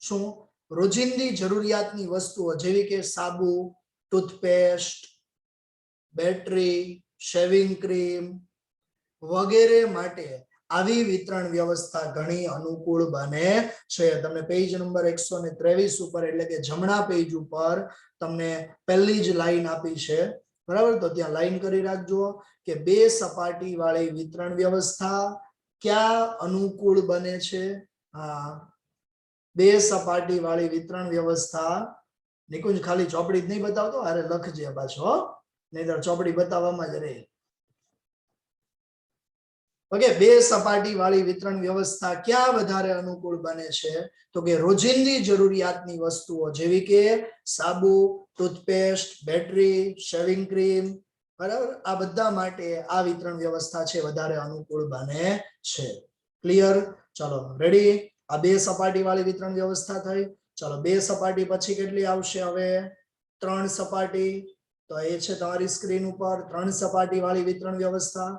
શું રોજિંદી જરૂરિયાતની વસ્તુઓ જેવી કે સાબુ ટૂથપેસ્ટ બેટરી શેવિંગ ક્રીમ વગેરે માટે આવી વિતરણ વ્યવસ્થા ઘણી અનુકૂળ બને છે તમને પેજ નંબર 123 ઉપર એટલે કે જમણા પેજ ઉપર તમને પહેલી જ લાઈન આપી છે બરાબર તો ત્યાં લાઈન કરી રાખજો કે બે સપાટી વાળી વિતરણ વ્યવસ્થા ક્યાં અનુકૂળ બને છે હા બે સપાટી વાળી વિતરણ વ્યવસ્થા નિકુંજ ખાલી ચોપડી જ નહીં બતાવતો અરે લખજે પાછો નહીતર ચોપડી બતાવવામાં જ રહે ઓકે બે સપાટી વાળી વિતરણ વ્યવસ્થા ક્યાં વધારે અનુકૂળ બને છે તો કે રોજિંદી જરૂરિયાતની વસ્તુઓ જેવી કે સાબુ ટૂથપેસ્ટ બેટરી શેવિંગ ક્રીમ બરાબર આ બધા માટે આ વિતરણ વ્યવસ્થા છે વધારે અનુકૂળ બને છે ક્લિયર ચલો રેડી આ બે સપાટી વાળી વિતરણ વ્યવસ્થા થઈ ચલો બે સપાટી પછી કેટલી આવશે હવે ત્રણ સપાટી તો એ છે તમારી સ્ક્રીન ઉપર ત્રણ સપાટી વાળી વિતરણ વ્યવસ્થા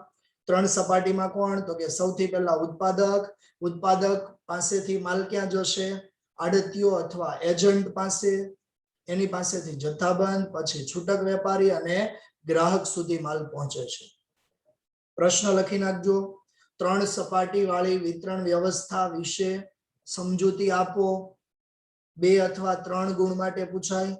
ત્રણ સપાટીમાં કોણ તો કે સૌથી પહેલા ઉત્પાદક પાસેથી માલ ક્યાં જશે આડતીઓ અથવા એજન્ટ પાસે એની પાસેથી જથ્થાબંધ પછી છૂટક વેપારી અને ગ્રાહક સુધી માલ પહોંચે છે પ્રશ્ન લખી નાખજો ત્રણ સપાટી વાળી વિતરણ વ્યવસ્થા વિશે સમજૂતી આપો બે અથવા ત્રણ ગુણ માટે પૂછાય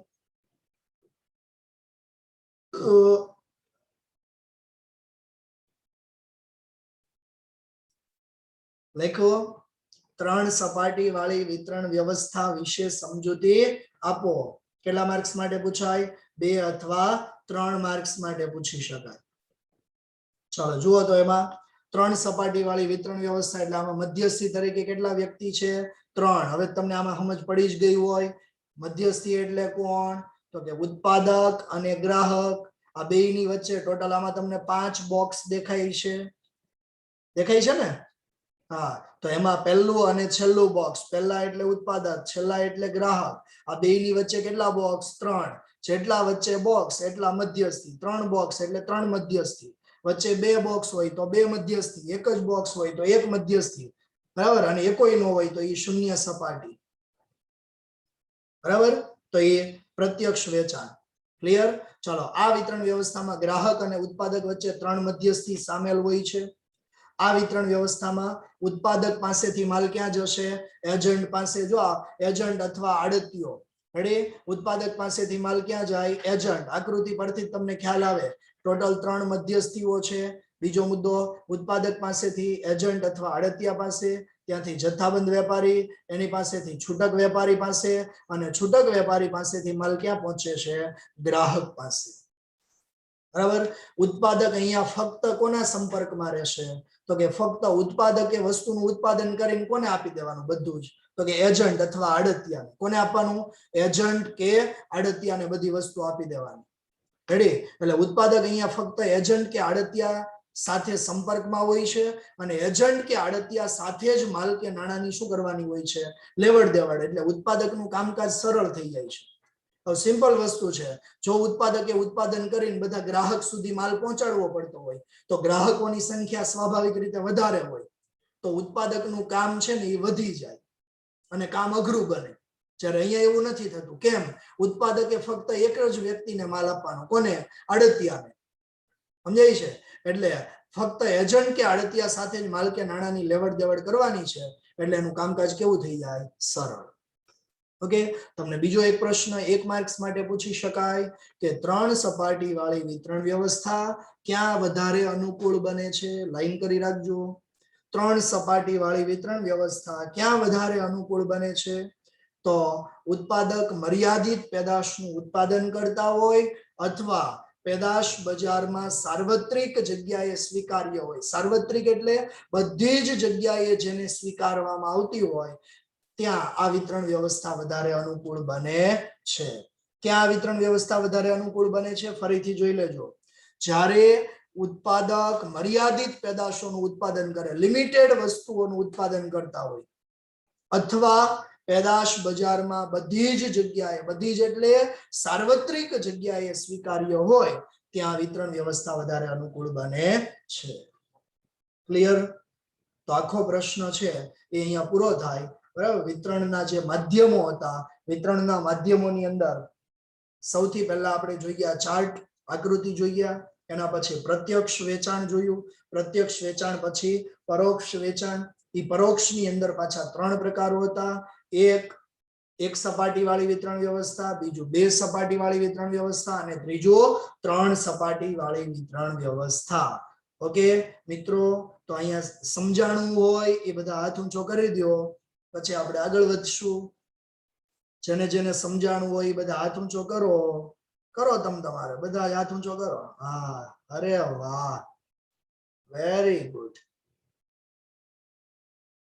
લખો 3 સપાટી વાળી વિતરણ વ્યવસ્થા વિશે સમજૂતી આપો. કેટલા માર્ક્સ માટે પૂછાય? 2 અથવા 3 માર્ક્સ માટે પૂછી શકાય. ચાલો જુઓ તો એમાં 3 સપાટી વાળી વિતરણ વ્યવસ્થા એટલે આમાં મધ્યસ્થી તરીકે કેટલા વ્યક્તિ છે? 3. હવે તમને આમાં સમજ પડી જ ગઈ હોય. મધ્યસ્થી એટલે કોણ? તો કે ઉત્પાદક અને ગ્રાહક. આ બેયની વચ્ચે ટોટલ આમાં તમને 5 બોક્સ દેખાય છે. દેખાય છે ને? હા, તો એમાં પહેલું અને છેલ્લું બોક્સ, પહેલા એટલે ઉત્પાદક, છેલ્લા એટલે ગ્રાહક. આ બેયની વચ્ચે કેટલા બોક્સ? 3. જેટલા વચ્ચે બોક્સ એટલા મધ્યસ્થી. 3 બોક્સ એટલે 3 મધ્યસ્થી. વચ્ચે 2 બોક્સ હોય તો 2 મધ્યસ્થી, એક જ બોક્સ હોય તો 1 મધ્યસ્થી. બરાબર? અને એકોય ન હોય તો એ શૂન્ય સપાટી. બરાબર? તો એ પ્રત્યક્ષ વેચાણ. ક્લિયર? ચાલો, આ વિતરણ વ્યવસ્થામાં ગ્રાહક અને ઉત્પાદક વચ્ચે 3 મધ્યસ્થી સામેલ હોય છે. આ વિતરણ વ્યવસ્થામાં ઉત્પાદક પાસેથી માલ ક્યાં જશે? એજન્ટ પાસે. જો એજન્ટ અથવા આડતીઓ. રેડી? ઉત્પાદક પાસેથી માલ ક્યાં જાય? એજન્ટ. આકૃતિ પરથી તમને ખ્યાલ આવે. ટોટલ 3 મધ્યસ્થીઓ છે. બીજો મુદ્દો, ઉત્પાદક પાસેથી એજન્ટ અથવા આડતિયા પાસે, ત્યાંથી જથ્થાબંધ વેપારી, એની પાસેથી છૂટક વેપારી પાસે, અને છૂટક વેપારી પાસેથી માલ ક્યાં પહોંચે છે? ગ્રાહક પાસે. બરાબર? ઉત્પાદક અહીંયા ફક્ત કોના સંપર્કમાં રહેશે? તો કે ફક્ત ઉત્પાદકે વસ્તુનું ઉત્પાદન કરીને કોને આપી દેવાનું? બધું જ. તો કે એજન્ટ અથવા આડતિયાને. કોને આપવાનું? એજન્ટ કે આડતિયાને બધી વસ્તુ આપી દેવાની. રેડી? એટલે ઉત્પાદક અહીંયા ફક્ત એજન્ટ કે આડતિયા સાથે સંપર્કમાં હોય છે, અને એજન્ટ કે આડતિયા સાથે જ માલ કે નાણાંની શું કરવાની હોય છે? લેવડ દેવડ. એટલે ઉત્પાદકનું કામકાજ સરળ થઈ જાય છે. સિમ્પલ વસ્તુ છે. જો ઉત્પાદકે ઉત્પાદન કરીને બધા ગ્રાહક સુધી માલ પહોંચાડવો પડતો હોય તો ગ્રાહકોની સંખ્યા સ્વાભાવિક રીતે વધારે હોય તો ઉત્પાદકનું કામ છે ને એ વધી જાય અને કામ અઘરું બને. જ્યારે અહીંયા એવું નથી થતું. કેમ? ઉત્પાદકે ફક્ત એક જ વ્યક્તિને માલ આપવાનો. કોને? આડતિયાને. સમજાય છે? એટલે ફક્ત એજન્ટ કે આડતિયા સાથે જ માલ કે નાણાંની લેવડ દેવડ કરવાની છે. એટલે એનું કામકાજ કેવું થઈ જાય? સરળ. ઓકે, તમને બીજો એક પ્રશ્ન 1 માર્ક્સ માટે પૂછી શકાય કે 3 સપાટી વાળી વિતરણ વ્યવસ્થા ક્યાં વધારે અનુકૂળ બને છે? લાઈન કરી રાખજો. 3 સપાટી વાળી વિતરણ વ્યવસ્થા ક્યાં વધારે અનુકૂળ બને છે? તો ઉત્પાદક મર્યાદિત પેદાશનું ઉત્પાદન કરતા હોય અથવા પેદાશ બજારમાં સાર્વત્રિક જગ્યાએ સ્વીકાર્ય હોય. સાર્વત્રિક એટલે બધી જ જગ્યાએ જેને સ્વીકારવામાં આવતી હોય ત્યાં આ વિતરણ વ્યવસ્થા વધારે અનુકૂળ બને છે. ક્યાં આ વિતરણ વ્યવસ્થા વધારે અનુકૂળ બને છે? ફરીથી જોઈ લેજો. જ્યારે ઉત્પાદક મર્યાદિત પેદાશોનું ઉત્પાદન કરે, લિમિટેડ વસ્તુઓનું ઉત્પાદન કરતા હોય, અથવા પેદાશ બજારમાં બધી જ જગ્યાએ, બધી જ એટલે સાર્વત્રિક જગ્યાએ સ્વીકાર્ય હોય ત્યાં વિતરણ વ્યવસ્થા વધારે અનુકૂળ બને છે. ક્લિયર? તો આખો પ્રશ્ન છે એ અહીંયા પૂરો થાય. બરાબર? વિતરણના જે માધ્યમો હતા, વિતરણના માધ્યમોની અંદર સૌથી પહેલા આપણે જોઈએ ચાર્ટ, આકૃતિ જોઈએ. એના પછી પ્રત્યક્ષ વેચાણ જોયું. પ્રત્યક્ષ વેચાણ પછી પરોક્ષ વેચાણ. એ પરોક્ષની અંદર પાછા 3 પ્રકારો હતા. એક સપાટી વાળી વિતરણ વ્યવસ્થા, બીજું 2 સપાટી વાળી વિતરણ વ્યવસ્થા, અને ત્રીજું 3 સપાટી વાળી વિતરણ વ્યવસ્થા. ઓકે મિત્રો, તો અહીંયા સમજાણું હોય એ બધા હાથ ઊંચો કરી દો, પછી આપણે આગળ વધશું. જેને જેને સમજાણું હોય એ બધા હાથ ઊંચો કરો. કરો તમારે બધા હાથ ઊંચો કરો. હા, અરે વાહ, વેરી ગુડ.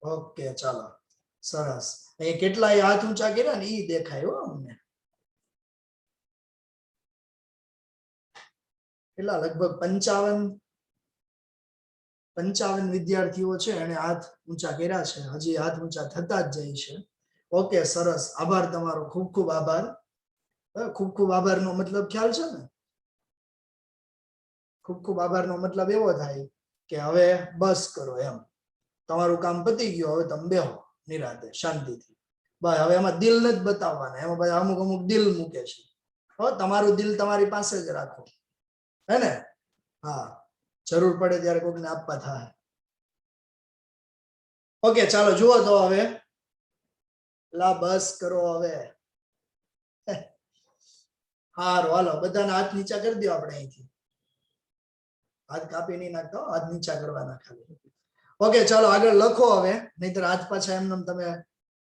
ઓકે, ચાલો, સરસ. અહીં કેટલાય હાથ ઊંચા કર્યા ને ઈ દેખાય હો અમને. કેટલા? લગભગ 55 વિદ્યાર્થીઓ છે એને હાથ ઊંચા કર્યા છે. હજી હાથ ઊંચા થતા જ જાય છે. ઓકે, સરસ. આભાર તમારો, ખૂબ ખૂબ આભાર. ખૂબ ખૂબ આભારનો મતલબ ખ્યાલ છે ને? ખૂબ ખૂબ આભારનો મતલબ એવો થાય કે હવે બસ કરો એમ. તમારું કામ પતી ગયું, હવે તમે બેહો નિરાતે શાંતિથી. બસ હવે એમાં દિલ નથી બતાવવાના. એમાં બધા અમુક અમુક દિલ મૂકે છે. તમારું દિલ તમારી પાસે જ રાખો, હે ને? હા, જરૂર પડે ત્યારે કોકને આપવા થાય. ઓકે, ચાલો જુઓ તો હવે. લા બસ કરો હવે. હારું, હાલો, બધાના હાથ નીચા કરી દો. આપણે અહીંથી હાથ કાપી નહીં નાખતો, હાથ નીચા કરવાના ખાલી. ઓકે ચાલો આગળ લખો હવે, નહીતર આજ પાછા એમને તમે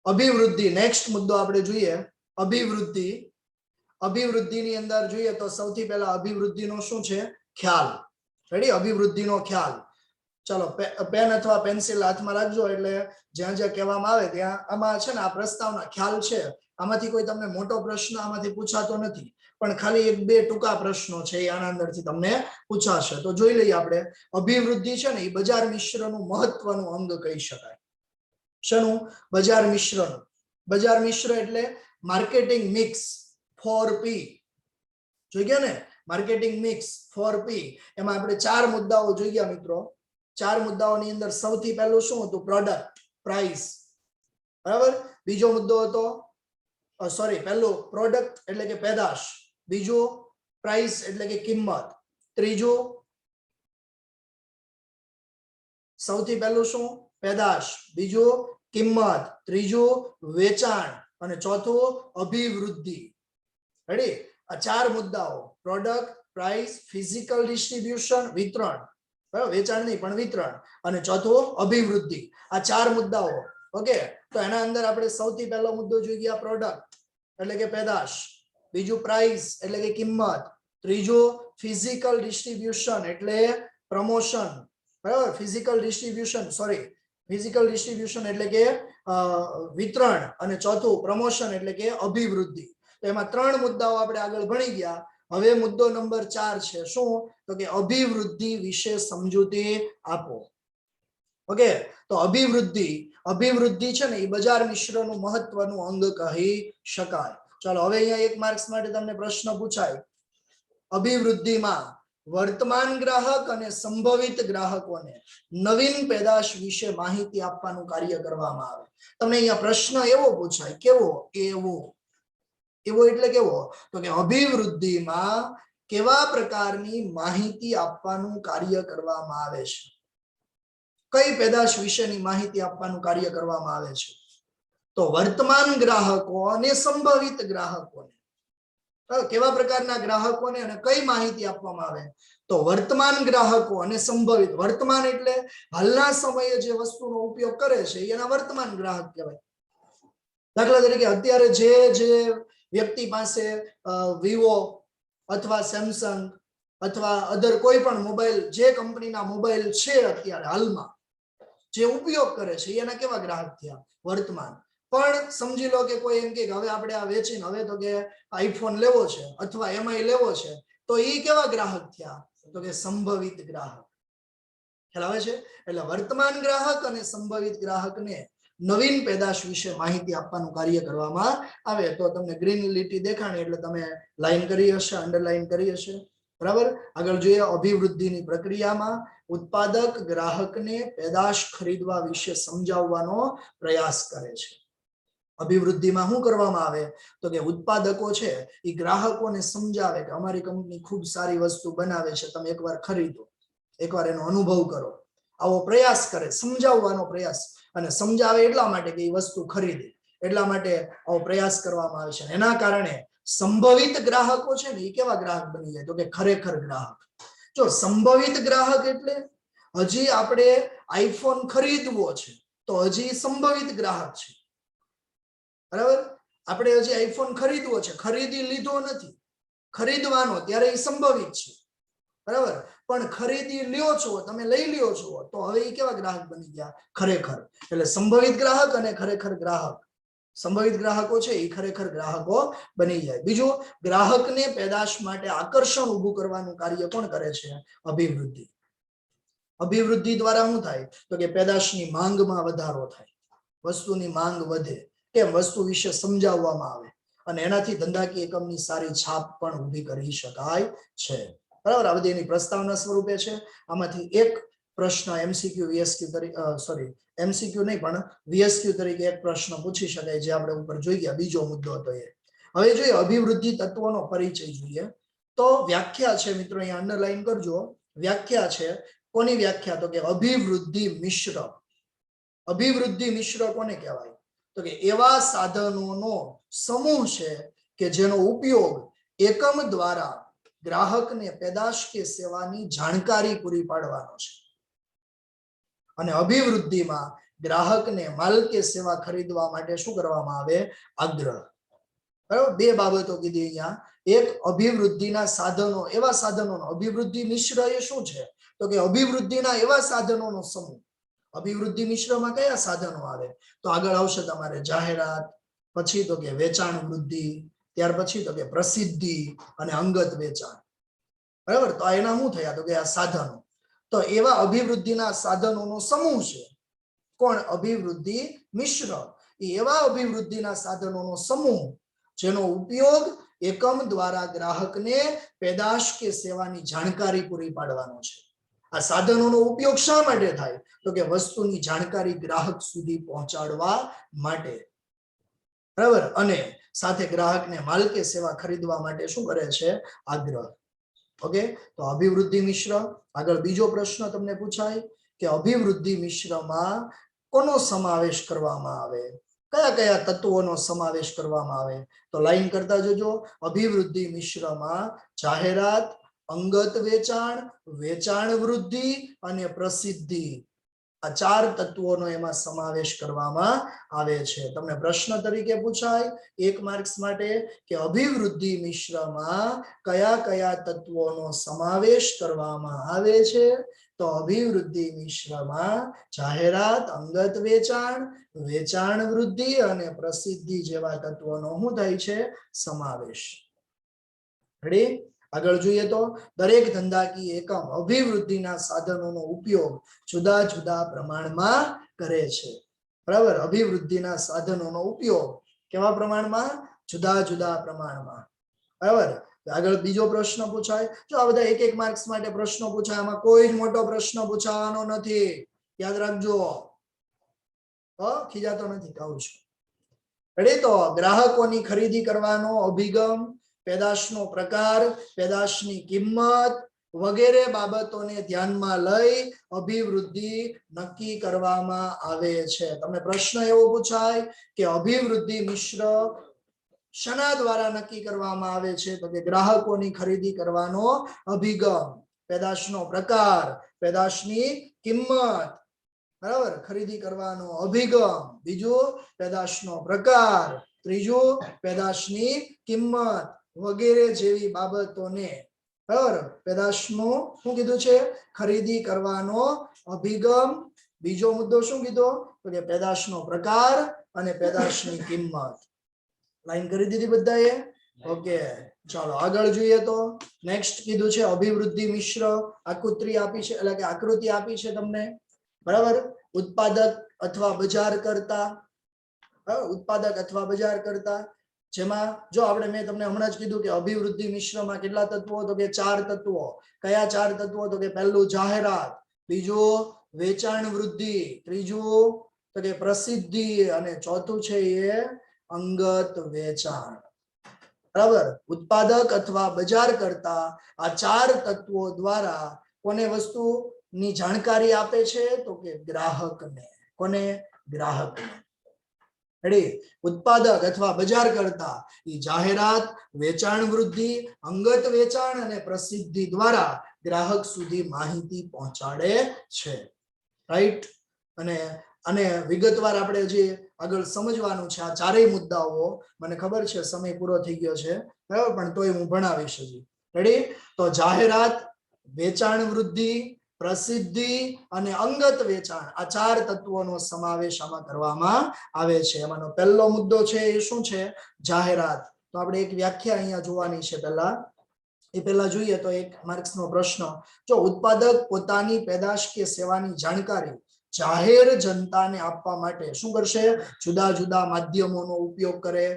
અભિવૃદ્ધિ નેક્સ્ટ મુદ્દો આપણે જોઈએ. અભિવૃદ્ધિ, અભિવૃદ્ધિની અંદર જોઈએ તો સૌથી પહેલા અભિવૃદ્ધિનો શું છે ખ્યાલ. રેડી? અભિવૃદ્ધિનો ખ્યાલ. ચાલો પેન અથવા પેન્સિલ હાથમાં રાખજો, એટલે જ્યાં જ્યાં કહેવામાં આવે ત્યાં આમાં છે ને આ પ્રસ્તાવના ખ્યાલ છે. આમાંથી કોઈ તમને મોટો પ્રશ્ન આમાંથી પૂછાતો નથી, પણ ખાલી એક બે ટૂંકા પ્રશ્નો છે એ આના અંદરથી તમને પૂછાશે. તો જોઈ લઈએ આપણે. અભિવૃદ્ધિ છે ને એ બજાર મિશ્રનું મહત્વનું અંગ કહી શકાય. શેનું? બજાર મિશ્રનું. બજાર મિશ્ર એટલે માર્કેટિંગ મિક્સ 4P. જોઈ ગયા ને? Marketing mix 4P. એમાં આપણે 4 મુદ્દાઓ જોઈ ગયા મિત્રો. 4 મુદ્દાઓની અંદર સૌથી પહેલું શું હતું? Product, price. બરાબર? બીજો મુદ્દો હતો પહેલું પ્રોડક્ટ એટલે કે પેદાશ. બીજું પ્રાઇસ એટલે કે કિંમત. ત્રીજું સૌથી પહેલું શું? પેદાશ. બીજું કિંમત. ત્રીજું વેચાણ. અને ચોથું અભિવૃદ્ધિ. રેડી? આ 4 મુદ્દાઓ પ્રોડક્ટ, પ્રાઇસ, ફિઝિકલ ડિસ્ટ્રીબ્યુશન, વિતરણ. બરાબર? વેચાણ નહીં પણ વિતરણ. અને ચોથું અભિવૃદ્ધિ. આ 4 મુદ્દાઓ. ઓકે, તો એના અંદર આપણે સૌથી પહેલો મુદ્દો જોઈ ગયા પ્રોડક્ટ એટલે કે પેદાશ. બીજું પ્રાઇસ એટલે કે કિંમત. ત્રીજું ફિઝિકલ ડિસ્ટ્રીબ્યુશન એટલે પ્રમોશન. બરાબર? ફિઝિકલ ડિસ્ટ્રીબ્યુશન એટલે કે વિતરણ. અને ચોથું પ્રમોશન એટલે કે અભિવૃદ્ધિ. તો એમાં 3 મુદ્દાઓ આપણે આગળ ભણી ગયા. હવે મુદ્દો નંબર 4 છે. શું? તો કે અભિવૃદ્ધિ વિશે સમજૂતી આપો. ઓકે, તો અભિવૃદ્ધિ છે ને એ બજાર મિશ્રનું મહત્વનું અંગ કહી શકાય. ચાલો હવે અહીંયા 1 માર્ક્સ માટે તમને પ્રશ્ન પૂછાય. અભિવૃદ્ધિમાં વર્તમાન ગ્રાહક અને સંભવિત ગ્રાહકોને નવીન પેદાશ વિશે માહિતી આપવાનું કાર્ય કરવામાં આવે. તમને અહીંયા પ્રશ્ન એવો પૂછાય. કેવો? એવો એટલે કેવો? તો કે અભિવૃદ્ધિમાં કેવા પ્રકારની માહિતી આપવાનું કાર્ય કરવામાં આવે છે? કઈ પેદાશ વિશેની માહિતી આપવાનું કાર્ય કરવામાં આવે છે? તો વર્તમાન ગ્રાહકો અને સંભવિત ગ્રાહકોને. કેવા પ્રકારના ગ્રાહકોને અને કઈ માહિતી આપવામાં આવે? તો વર્તમાન ગ્રાહકો અને સંભવિત. વર્તમાન એટલે હાલના સમયે જે વસ્તુનો ઉપયોગ કરે છે એના વર્તમાન ગ્રાહક કહેવાય. દાખલા તરીકે અત્યારે જે વ્યક્તિ પાસે વિવો અથવા સેમસંગ અથવા અધર કોઈ પણ મોબાઈલ, જે કંપનીના મોબાઈલ છે અત્યારે હાલમાં જે ઉપયોગ કરે છે એના કેવા ગ્રાહક થયા? વર્તમાન. પણ સમજી લો કે કોઈ એમ કે હવે આપણે આ વેચીને હવે તો કે આઈફોન લેવો છે અથવા એમઆઈ લેવો છે, તો એ કેવા ગ્રાહક થયા? તો કે સંભવિત ગ્રાહક. ખ્યાલ આવે છે? એટલે વર્તમાન ગ્રાહક અને સંભવિત ગ્રાહકને નવીન પેદાશ વિશે માહિતી આપવાનું કાર્ય કરવામાં આવે. તો તમને ગ્રીન લીટી દેખાણી એટલે તમે લાઈન કરી હશે, અંડરલાઈન કરી હશે. બરાબર? આગળ જોઈએ. અભિવૃદ્ધિની પ્રક્રિયામાં ઉત્પાદક ગ્રાહકને પેદાશ ખરીદવા વિશે સમજાવવાનો પ્રયાસ કરે છે. અભિવૃદ્ધિમાં શું કરવામાં આવે? તો કે ઉત્પાદકો છે એ ગ્રાહકોને સમજાવે કે અમારી કંપની ખૂબ સારી વસ્તુ બનાવે છે, તમે એકવાર ખરીદો, એકવાર એનો અનુભવ કરો. આવો પ્રયાસ કરે, સમજાવવાનો પ્રયાસ. અને સમજાવે એટલા માટે કે એ વસ્તુ ખરીદે, એટલા માટે આવો પ્રયાસ કરવામાં આવે છે. એના કારણે સંભવિત ગ્રાહકો છે ને એ કેવા ગ્રાહક બની જાય? તો કે ખરેખર ગ્રાહક. જો સંભવિત ગ્રાહક એટલે હજી આપણે આઈફોન ખરીદવો છે તો હજી સંભવિત ગ્રાહક છે. બરાબર? આપણે હજી આઈફોન ખરીદવો છે, ખરીદી લીધો નથી, ખરીદવાનો, ત્યારે એ સંભવિત છે. બરાબર? પણ ખરીદી લ્યો છો, તમે લઈ લ્યો છો, તો હવે એ કેવા ગ્રાહક બની ગયા? ખરેખર. એટલે સંભવિત ગ્રાહક અને ખરેખર ગ્રાહક. સંભવિત ગ્રાહકો છે એ ખરેખર ગ્રાહકો બની જાય. બીજું, ગ્રાહકને પેદાશ માટે આકર્ષણ ઊભું કરવાનું કાર્ય કોણ કરે છે? અભિવૃદ્ધિ. અભિવૃદ્ધિ દ્વારા શું થાય? તો કે પેદાશની માંગમાં વધારો થાય, વસ્તુની માંગ વધે. કેમ? વસ્તુ વિશે સમજાવવામાં આવે અને એનાથી ધંધાકીય એકમની સારી છાપ પણ ઊભી કરી શકાય છે. બરાબર? આ બધી એની પ્રસ્તાવના સ્વરૂપે છે. આમાંથી એક પ્રશ્ન એમસીક્યુ વીએસક્યુ તરીકે એમસીક્યુ નહીં પણ વીએસક્યુ તરીકે એક પ્રશ્ન પૂછી શકાય, જે આપણે ઉપર જોઈ ગયા. બીજો મુદ્દો હતો એ. હવે જોઈએ અભિવૃદ્ધિ તત્વોનો પરિચય જોઈએ. તો વ્યાખ્યા છે મિત્રો, અહીંયા અંડરલાઈન કરજો. વ્યાખ્યા છે. કોની વ્યાખ્યા? તો કે અભિવૃદ્ધિ મિશ્ર. અભિવૃદ્ધિ મિશ્ર કોને કહેવાય? તો કે એવા સાધનોનો સમૂહ છે કે જેનો ઉપયોગ એકમ દ્વારા ગ્રાહકને પેદાશ કે સેવાની જાણકારી પૂરી પાડવાનો છે. અને અભિવૃદ્ધિમાં ગ્રાહકને માલ કે સેવા ખરીદવા માટે શું કરવામાં આવે? આગ્રહ. બરાબર, બે બાબતો કીધી અહીંયા. એક અભિવૃદ્ધિના સાધનો, એવા સાધનોનો. અભિવૃદ્ધિ મિશ્ર એ શું છે? તો કે અભિવૃદ્ધિના એવા સાધનોનો સમૂહ. અભિવૃદ્ધિ મિશ્રમાં કયા સાધનો આવે? તો આગળ આવશે તમારે જાહેરાત, પછી તો કે વેચાણ વૃદ્ધિ, ત્યાર પછી તો કે પ્રસિદ્ધિ અને અંગત વેચાણ. બરાબર, તો એના શું થયા? તો કે આ સાધનો. તો એવા અભિવૃદ્ધિના સાધનોનો સમૂહ છે. કોણ? અભિવૃદ્ધિ મિશ્ર. એવા અભિવૃદ્ધિના સાધનોનો સમૂહ જેનો ઉપયોગ એકમ દ્વારા ગ્રાહકને પેદાશ કે સેવાની જાણકારી પૂરી પાડવાનો છે. આ સાધનોનો ઉપયોગ શા માટે થાય? તો કે વસ્તુની જાણકારી ગ્રાહક સુધી પહોંચાડવા માટે. બરાબર, અને સાથે ગ્રાહકને માલ કે સેવા ખરીદવા માટે શું કરે છે? આગ્રહ. ઓકે, તો અભિવૃદ્ધિ મિશ્ર. આગળ બીજો પ્રશ્ન તમને પૂછાય કે અભિવૃદ્ધિ મિશ્રમાં કોનો સમાવેશ કરવામાં આવે? કયા કયા તત્વોનો સમાવેશ કરવામાં આવે? તો લાઈન કરતા જજો. અભિવૃદ્ધિ મિશ્રમાં જાહેરાત, અંગત વેચાણ, વેચાણ વૃદ્ધિ અને પ્રસિદ્ધિ, આ ચાર તત્વોનો એમાં સમાવેશ કરવામાં આવે છે. તમને પ્રશ્ન તરીકે પૂછાય 1 માર્ક્સ માટે કે અભિવૃદ્ધિ મિશ્રમાં કયા કયા તત્વોનો સમાવેશ કરવામાં આવે છે? તો અભિવૃદ્ધિ મિશ્રમાં જાહેરાત, અંગત વેચાણ, વેચાણ વૃદ્ધિ અને પ્રસિદ્ધિ જેવા તત્વોનો શું થાય છે? સમાવેશ. રેડી? આગળ જોઈએ તો દરેક ધંધાકીય એકમ અભિવૃદ્ધિના સાધનોનો ઉપયોગ જુદા જુદા પ્રમાણમાં કરે છે. બરાબર, અભિવૃદ્ધિના સાધનોનો ઉપયોગ કેવા પ્રમાણમાં? જુદા જુદા પ્રમાણમાં. બરાબર, આગળ બીજો પ્રશ્ન પૂછાય. જો આ બધા 1 માર્ક્સ માટે પ્રશ્નો પૂછાય, આમાં કોઈ જ મોટો પ્રશ્ન પૂછાવાનો નથી, યાદ રાખજો. ખીજાતો નથી, કહું છું. રેડી? તો ગ્રાહકોની ખરીદી કરવાનો અભિગમ, પેદાશનો પ્રકાર, પેદાશની કિંમત વગેરે બાબતોને ધ્યાનમાં લઈ અભિવૃદ્ધિ નક્કી કરવામાં આવે છે. તમને પ્રશ્ન એવો પૂછાય કે અભિવૃદ્ધિ મિશ્ર શના દ્વારા નક્કી કરવામાં આવે છે? તો કે ગ્રાહકોની ખરીદી કરવાનો અભિગમ, પેદાશનો પ્રકાર, પેદાશની કિંમત. બરાબર, ખરીદી કરવાનો અભિગમ, બીજું પેદાશનો પ્રકાર, ત્રીજું પેદાશની કિંમત વગેરે જેવી બાબતોને, બરાબર, પેદાશનું શું કીધું છે? ખરીદી કરવાનો અભિગમ. બીજો મુદ્દો શું કીધો? તો કે પેદાશનો પ્રકાર અને પેદાશની કિંમત. લાઈન કરી દીધી બધાએ? ઓકે, ચાલો આગળ જોઈએ. તો નેક્સ્ટ કીધું છે અભિવૃદ્ધિ મિશ્ર. આકૃતિ આપી છે, એટલે કે આકૃતિ આપી છે તમને. બરાબર, ઉત્પાદક અથવા બજાર કરતા, ઉત્પાદક અથવા બજાર કરતા, જેમાં જો આપણે મેં તમને હમણાં જ કીધું કે અભિવૃદ્ધિ મિશ્રમાં કેટલા તત્વો? તો કે 4 તત્વો. કયા 4 તત્વો? તો કે પહેલું જાહેરાત, બીજું વેચાણ વૃદ્ધિ, ત્રીજું તો કે પ્રસિદ્ધિ અને ચોથું છે એ અંગત વેચાણ. બરાબર, ઉત્પાદક અથવા બજાર કરતા આ 4 તત્વો દ્વારા કોને વસ્તુની જાણકારી આપે છે? તો કે ગ્રાહકને. કોને? ગ્રાહકને. રેડી? ઉત્પાદક અથવા બજાર કરતા એ જાહેરાત, વેચાણ વૃદ્ધિ, અંગત વેચાણ અને પ્રસિદ્ધિ દ્વારા ગ્રાહક સુધી માહિતી પહોંચાડે છે. રાઈટ? અને વિગતવાર આપણે જે આગળ સમજવાનું છે આ ચારેય મુદ્દાઓ. મને ખબર છે સમય પૂરો થઈ ગયો છે, બરાબર, પણ તોય હું ભણાવીશ હજી. રેડી? તો જાહેરાત, વેચાણ વૃદ્ધિ, પ્રસિદ્ધિ અને અંગત વેચાણ, આ 4 તત્વોનો સમાવેશ આમાં કરવામાં આવે છે. એમાંનો પહેલો મુદ્દો છે એ શું છે? જાહેરાત. તો આપણે એક વ્યાખ્યા અહીંયા જોવાની છે. પહેલા જોઈએ તો 1 માર્ક્સનો પ્રશ્ન. જો ઉત્પાદક પોતાની પેદાશ કે સેવાની જાણકારી જાહેર જનતાને આપવા માટે શું કરશે? જુદા જુદા માધ્યમોનો ઉપયોગ કરે.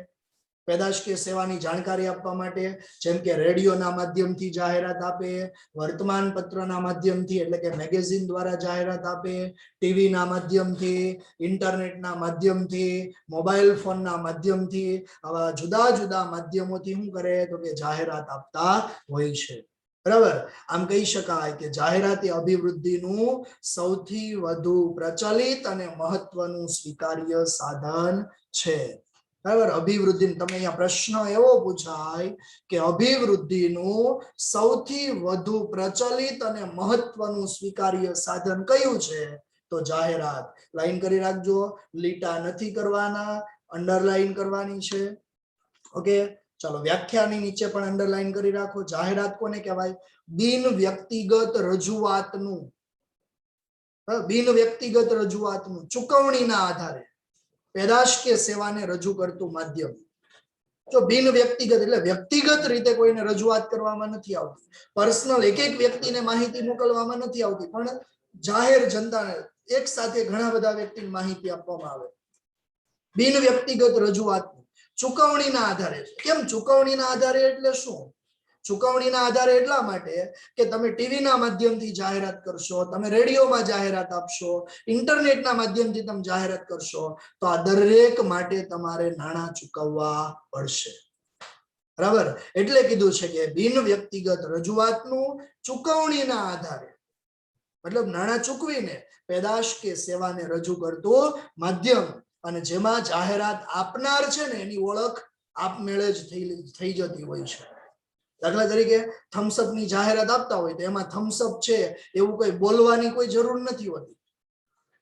પેદાશ કે સેવાની જાણકારી આપવા માટે જેમ કે રેડિયોના માધ્યમથી જાહેરાત આપે, વર્તમાન પત્રના માધ્યમથી એટલે કે મેગેઝિન દ્વારા જાહેરાત આપે, ટીવીના માધ્યમથી, ઇન્ટરનેટના માધ્યમથી, મોબાઈલ ફોનના માધ્યમથી, આવા જુદા જુદા માધ્યમોથી શું કરે? તો કે જાહેરાત આપતા હોય છે. બરાબર, આમ કહી શકાય કે જાહેરાત એ અભિવૃદ્ધિનું સૌથી વધુ પ્રચલિત અને મહત્વનું સ્વીકાર્ય સાધન છે. બરાબર, અભિવૃદ્ધિ. તમને અહીંયા પ્રશ્ન એવો પૂછાય કે અભિવૃદ્ધિનું સૌથી વધુ પ્રચલિત અને મહત્વનું સ્વીકાર્ય સાધન કયું છે? તો જાહેરાત લાઈન કરી રાખજો, લીટા નથી કરવાના, અંડરલાઈન કરવાની છે. ઓકે, ચાલો વ્યાખ્યાની નીચે પણ અંડરલાઈન કરી રાખો. જાહેરાત કોને કહેવાય? બિન વ્યક્તિગત રજૂઆતનું, બિન વ્યક્તિગત રજૂઆતનું ચૂકવણીના આધારે પેદાશ કે સેવાને રજૂ કરતું માધ્યમ. જો બિન વ્યક્તિગત એટલે વ્યક્તિગત રીતે કોઈને રજૂઆત કરવામાં નથી આવતી, પર્સનલ એક એક વ્યક્તિને માહિતી મોકલવામાં નથી આવતી, પણ જાહેર જનતાને એક સાથે ઘણા બધા વ્યક્તિને માહિતી આપવામાં આવે. બિન વ્યક્તિગત રજૂઆત ચૂકવણીના આધારે. કેમ ચૂકવણીના આધારે એટલે શું? ચૂકવણીના આધારે એટલા માટે કે તમે ટીવીના માધ્યમથી જાહેરાત કરશો, તમે રેડિયોમાં જાહેરાત આપશો, ઇન્ટરનેટના માધ્યમથી તમે જાહેરાત કરશો, તો આ દરેક માટે તમારે નાણાં ચૂકવવા પડશે. બરાબર, એટલે કીધું છે કે બિન વ્યક્તિગત રજૂઆતનું ચૂકવણીના આધારે, મતલબ નાણાં ચૂકવીને પેદાશ કે સેવાને રજૂ કરતું માધ્યમ, અને જેમાં જાહેરાત આપનાર છે ને એની ઓળખ આપમેળે જ થઈ જતી હોય છે. દાખલા તરીકે થમ્સઅપ ની જાહેરાત આપતા હોય તો એમાં થમ્સઅપ છે એવું કોઈ બોલવાની કોઈ જરૂર નથી હોતી,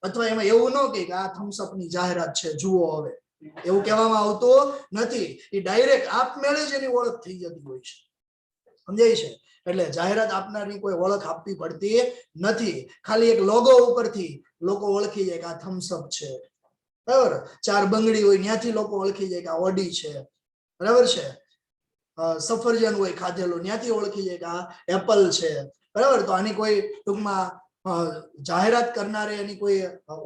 અથવા એમાં એવું ન કે આ થમ્સઅપ ની જાહેરાત છે જુઓ, હવે એવું કહેવામાં આવતું નથી. એ ડાયરેક્ટ આપમેળે જ એની ઓળખ થઈ જતી હોય છે. સમજાય છે? એટલે જાહેરાત આપનારની કોઈ ઓળખ આપવી પડતી નથી, ખાલી એક લોગો ઉપરથી લોકો ઓળખી જાય કે આ થમ્સઅપ છે. બરાબર, ચાર બંગડી હોય ત્યાંથી લોકો ઓળખી જાય કે આ ઓડી છે. બરાબર છે, સફરજન હોય ખાધેલું ત્યાંથી ઓળખી જાય કે આ એપલ છે. બરાબર, તો આની કોઈ ટૂંકમાં જાહેરાત કરનારે એની કોઈ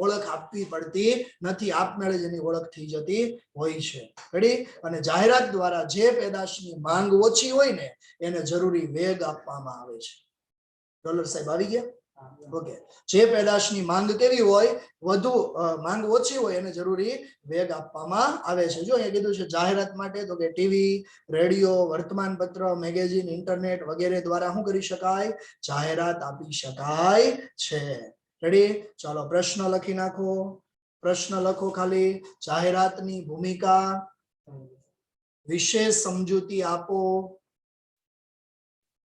ઓળખ આપવી પડતી નથી, આપમેળે જ એની ઓળખ થઈ જતી હોય છે. રેડી? અને જાહેરાત દ્વારા જે પેદાશની માંગ ઓછી હોય ને એને જરૂરી વેગ આપવામાં આવે છે. ડોલર સાહેબ આવી ગયા? ઓકે, જે પેદાશની માંગ કેવી હોય, વધુ માંગ ઓછી હોય એને જરૂરી વેગ આપવામાં આવે છે. જો અહીંયા કીધું છે જાહેરાત માટે, તો કે ટીવી, રેડિયો, વર્તમાનપત્ર, મેગેઝિન, ઇન્ટરનેટ વગેરે દ્વારા શું કરી શકાય? જાહેરાત આપી શકાય છે. રેડી? ચાલો પ્રશ્ન લખી નાખો. પ્રશ્ન લખો ખાલી. જાહેરાતની ભૂમિકા વિશે સમજૂતી આપો.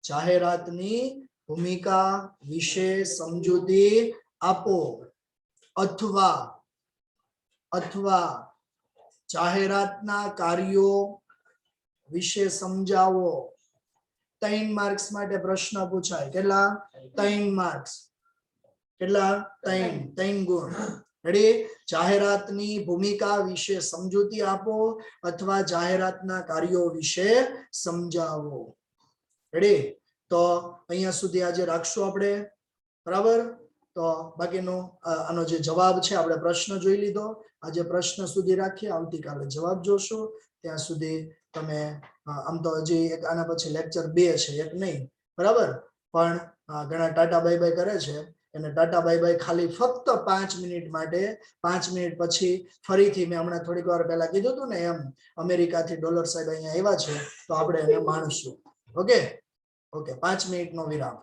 જાહેરાતની ભૂમિકા વિશે સમજૂતી આપો, અથવા જાહેરાતના કાર્યો વિશે સમજાવો. 3 માર્ક્સ માટે પ્રશ્ન પૂછાય. કેટલા? 3 માર્ક્સ. કેટલા? 3 ગુણ. રેડી? જાહેરાતની ભૂમિકા વિશે સમજૂતી આપો અથવા જાહેરાતના કાર્યો વિશે સમજાવો. રેડી? તો અહીંયા સુધી આજે રાખશું આપણે. બરાબર, તો બાકીનો આનો જે જવાબ છે આપણે પ્રશ્ન જોઈ લીધો. આજે પ્રશ્ન સુધી રાખીએ, આવતીકાલે જવાબ જોશું. ત્યાં સુધી તમે આમ તો હજી એક આના પછી લેક્ચર 2 છે, એક નહીં. બરાબર, પણ ઘણા ટાટા બાય બાય કરે છે, એને ટાટા બાય બાય ખાલી ફક્ત 5 મિનિટ માટે. 5 મિનિટ પછી ફરીથી મેં હમણાં થોડીક વાર પહેલા કીધું હતું ને એમ, અમેરિકાથી ડોલર સાહેબ અહીંયા આવ્યા છે, તો આપણે એને માણશું. ઓકે, 5 મિનિટનો વિરામ.